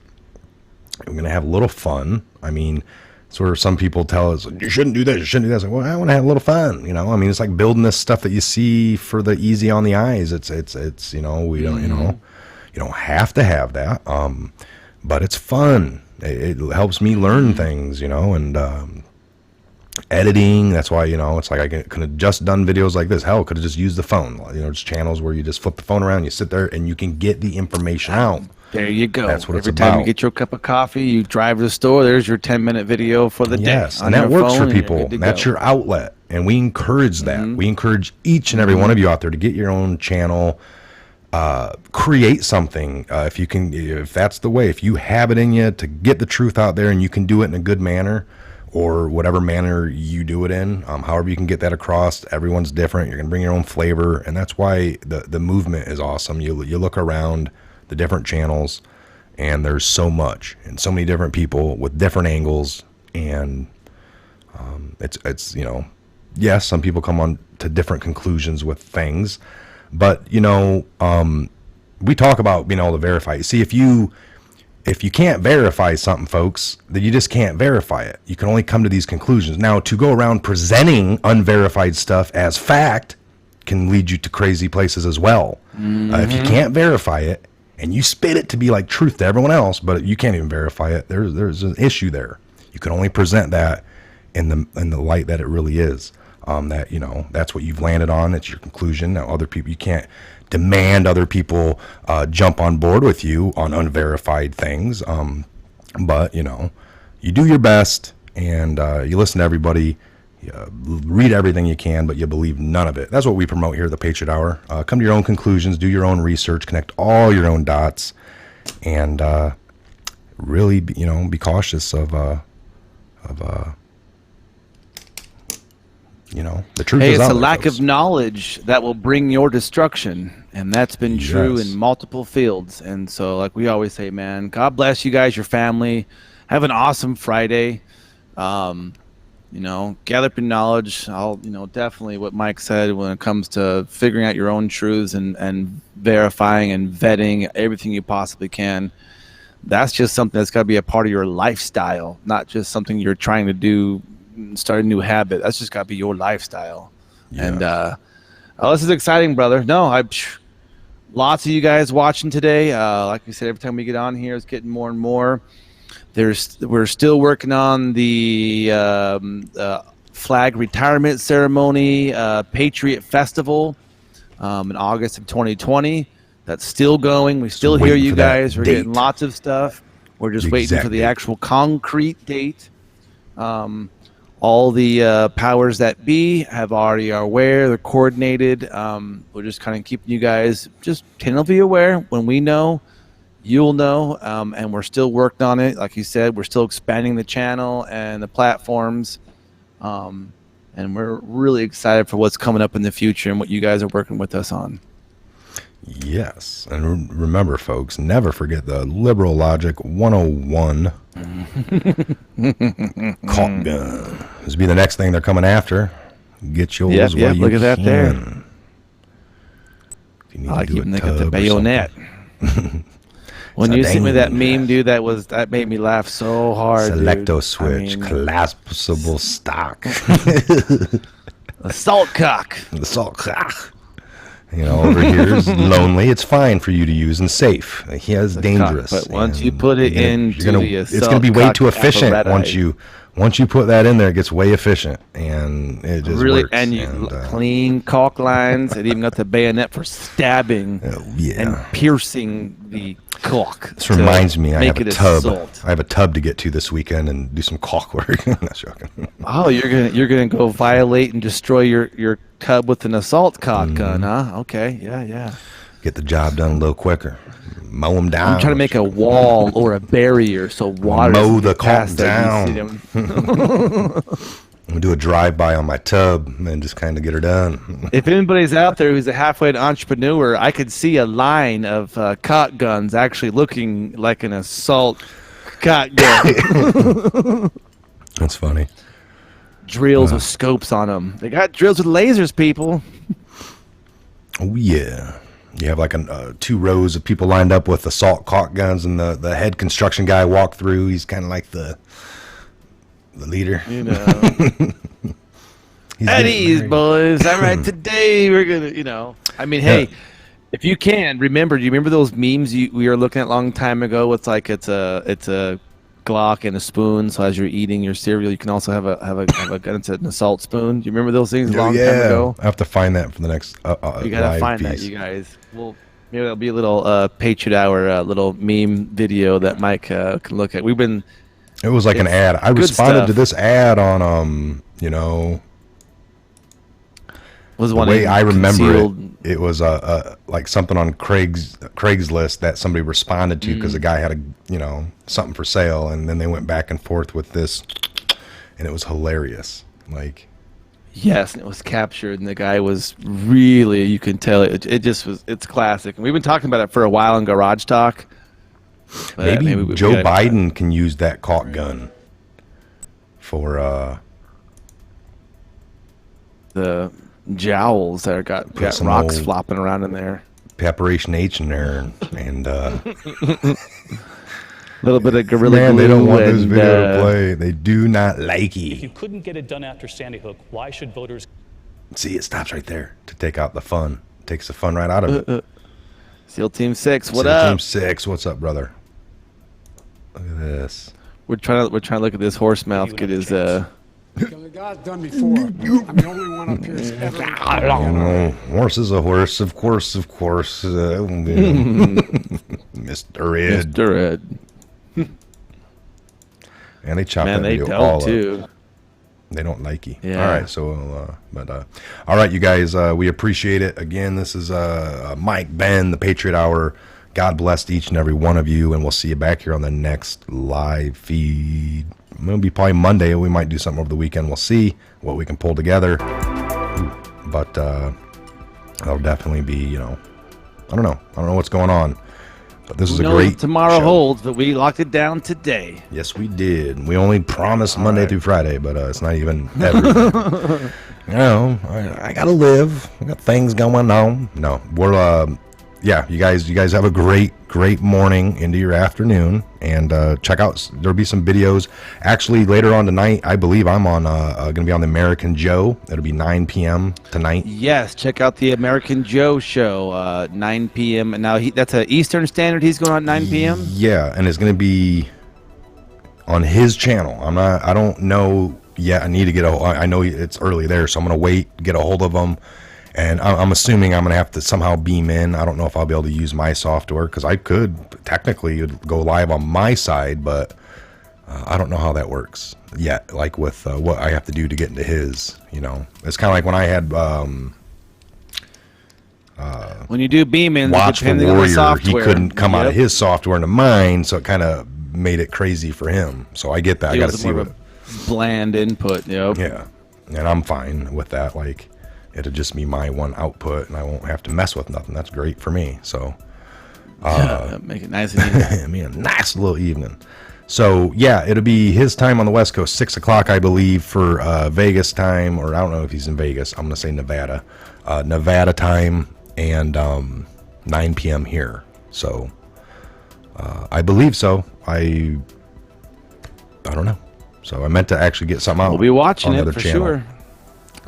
we're going to have a little fun. I mean, sort of some people tell us, you shouldn't do this, you shouldn't do this. Like, well, I want to have a little fun, you know? I mean, it's like building this stuff that you see for the easy on the eyes. It's you know, we don't, you know, you don't have to have that. But it's fun. It helps me learn things, you know, and editing. That's why, you know, it's like I could have just done videos like this. Hell, could have just used the phone. You know, just channels where you just flip the phone around, you sit there, and you can get the information out. There you go. That's what Every it's time about. you get your cup of coffee, you drive to the store, there's your 10-minute video for the day. Yes, on and that your works phone, for and you're people. good to That's go. your outlet, and we encourage that. We encourage each and every one of you out there to get your own channel, create something. If you can, if that's the way, if you have it in you to get the truth out there, and you can do it in a good manner, or whatever manner you do it in, however you can get that across. Everyone's different. You're gonna bring your own flavor, and that's why the movement is awesome. You look around the different channels, and there's so much and so many different people with different angles, and it's you know, yes, some people come on to different conclusions with things, but you know, we talk about being able to verify. See, if you if you can't verify something, folks, then you just can't verify it. You can only come to these conclusions. Now, to go around presenting unverified stuff as fact can lead you to crazy places as well. If you can't verify it and you spit it to be like truth to everyone else, but you can't even verify it, there's an issue there. You can only present that in the light that it really is. That, you know, that's what you've landed on. It's your conclusion. Now, other people, you can't demand other people jump on board with you on unverified things. But, you know, you do your best, and you listen to everybody, you read everything you can, but you believe none of it. That's what we promote here at the Patriot Hour. Come to your own conclusions, do your own research, connect all your own dots, and really, you know, be cautious of you know, the truth is it's out a there, lack folks. of knowledge that will bring your destruction, and that's been true Yes. in multiple fields. And so, like we always say, man, God bless you guys, your family. Have an awesome Friday. You know, gather up your knowledge. I'll, you know, definitely what Mike said when it comes to figuring out your own truths and verifying and vetting everything you possibly can. That's just something that's got to be a part of your lifestyle, not just something you're trying to do, start a new habit. That's just got to be your lifestyle. Yeah. And this is exciting, brother. No, lots of you guys watching today. Like we said, every time we get on here, it's getting more and more. We're still working on the flag retirement ceremony, Patriot Festival in August of 2020. That's still going. We still hear waiting you for that guys. We're date. getting lots of stuff. We're just The waiting exact for the date. actual concrete date. All the powers that be have already are aware. They're coordinated. We're just kind of keeping you guys just tentatively aware. When we know, you'll know. And we're still working on it. Like you said, we're still expanding the channel and the platforms. And we're really excited for what's coming up in the future and what you guys are working with us on. Yes, and remember, folks, never forget the liberal logic 101. Caulk gun. This will be the next thing they're coming after. Get yours Yep, while you look at that there. can. If you need I like to do even a look at the tub or bayonet. When It's a you sent me that dangerous. meme, dude, that made me laugh so hard. Selecto dude. switch, I mean, collapsible stock. assault cock. The salt. You know, over here is lonely. It's fine for you to use and safe. He is dangerous. But once you and put it you're gonna- into you're gonna- the it's going to be way assault too efficient apparatus. once you put that in there. It gets way efficient, and it just Really, works. and you clean caulk lines. It even got the bayonet for stabbing yeah. and piercing the caulk. This reminds me, I make have a it tub. assault. I have a tub to get to this weekend and do some caulk work. Not joking. Oh, you're gonna go violate and destroy your tub with an assault cock gun, huh? Okay, yeah. Get the job done a little quicker. Mow them down. I'm trying to make a wall or a barrier so water Mow doesn't the get past caulk that. You down. see them? I'm gonna do a drive-by on my tub and just kind of get her done. If anybody's out there who's a halfway entrepreneur, I could see a line of cock guns actually looking like an assault cock gun. That's funny. Drills with scopes on them. They got drills with lasers, people. Oh yeah. You have like two rows of people lined up with assault caulk guns, and the head construction guy walk through. He's kind of like the leader. You know. He's At getting ease, married. boys. All right, today we're gonna, you know. I mean, hey, if you can remember, do you remember those memes we were looking at a long time ago? It's like it's a Glock and a spoon. So as you're eating your cereal, you can also have a gun. It's an assault spoon. Do you remember those things a long time ago? I have to find that for the next You gotta live find piece. that, you guys. Well, maybe there'll be a little Patriot Hour little meme video that Mike can look at. We've been. It was like an It's ad. I good responded to stuff. this ad on you know, Was the one way in I remember concealed- it was like something on Craigslist that somebody responded to because the guy had something for sale, and then they went back and forth with this, and it was hilarious. Like, Yes, and it was captured, and the guy was really, you can tell it just was, it's classic. And we've been talking about it for a while in Garage Talk. But maybe we Joe gotta- Biden can use that caulk gun for the jowls that got some rocks old- flopping around in there. Preparation H in there, and little bit of gorilla Man, glue. they don't want this and, video to play. They do not like If you it. couldn't get it done after Sandy Hook, why should voters? See, it stops right there to take out the fun. Takes the fun right out of it. SEAL Team 6, what SEAL up? Team 6, what's up, brother? Look at this. We're trying to look at this horse mouth. Get his The God's done before. I'm the only one up here who's ever. You know, horse is a horse, of course, Mr. Ed. Mr. Ed. And they chop Man, that they video all don't up. too. They don't like you. Yeah. All right. So, all right, you guys, we appreciate it. Again, this is Mike, Ben, the Patriot Hour. God bless each and every one of you, and we'll see you back here on the next live feed. It'll be probably Monday. We might do something over the weekend. We'll see what we can pull together. But that'll definitely be, I don't know. I don't know what's going on. But this is a Who knows great what tomorrow show. holds, but we locked it down today. Yes, we did. We only promised Monday through Friday, but it's not even everything. I gotta live. I got things going on. No, we're you guys have a great morning into your afternoon, and check out. There'll be some videos. Actually, later on tonight, I believe I'm on gonna be on the American Joe. It'll be 9 p.m. tonight. Yes, check out the American Joe show, 9 p.m. And now that's a Eastern Standard. He's going on 9 p.m. Yeah, and it's gonna be on his channel. I don't know yet. I need to get I know it's early there, so I'm gonna wait, get a hold of him. And I'm assuming I'm going to have to somehow beam in. I don't know if I'll be able to use my software, because I could technically go live on my side, but I don't know how that works yet, like with what I have to do to get into his. It's kind of like when I had When you do beam in, Watch the depending on the Warrior, he software, couldn't come out of Yep. his software into mine, so it kind of made it crazy for him. So I get that. I It got to was see more what. of a bland input. Yep. Yeah, and I'm fine with that. Like, it'll just be my one output, and I won't have to mess with nothing. That's great for me. So, Make it nice and easy. I mean, a nice little evening. So, yeah, it'll be his time on the West Coast, 6 o'clock, I believe, for Vegas time, or I don't know if he's in Vegas. I'm going to say Nevada. Nevada time, and 9 p.m. here. So, I believe so. I don't know. So, I meant to actually get something out. We'll be watching on the it other for channel sure.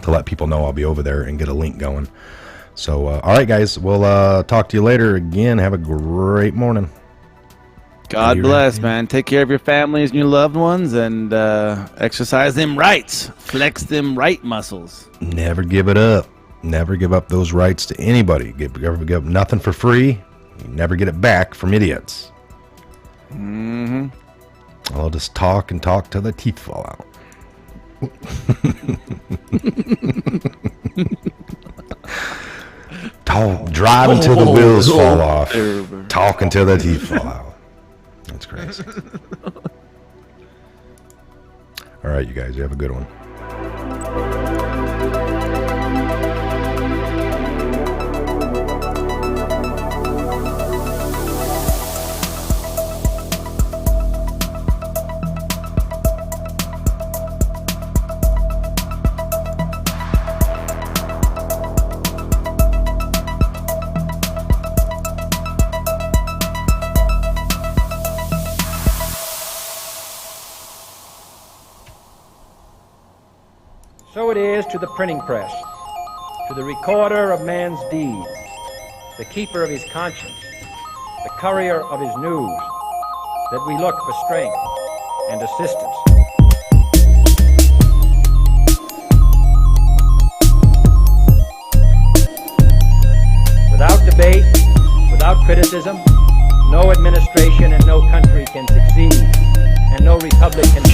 to let people know I'll be over there and get a link going. So, all right, guys, we'll talk to you later. Again, have a great morning. God You're bless, right. man. Take care of your families and your loved ones, and exercise them rights. Flex them right muscles. Never give it up. Never give up those rights to anybody. Give up nothing for free. You never get it back from idiots. Mm-hmm. I'll just talk and talk till the teeth fall out. Drive until the wheels fall off. Talk until the teeth fall out. That's crazy. All right, you guys, you have a good one. So it is to the printing press, to the recorder of man's deeds, the keeper of his conscience, the courier of his news, that we look for strength and assistance. Without debate, without criticism, no administration and no country can succeed, and no republic can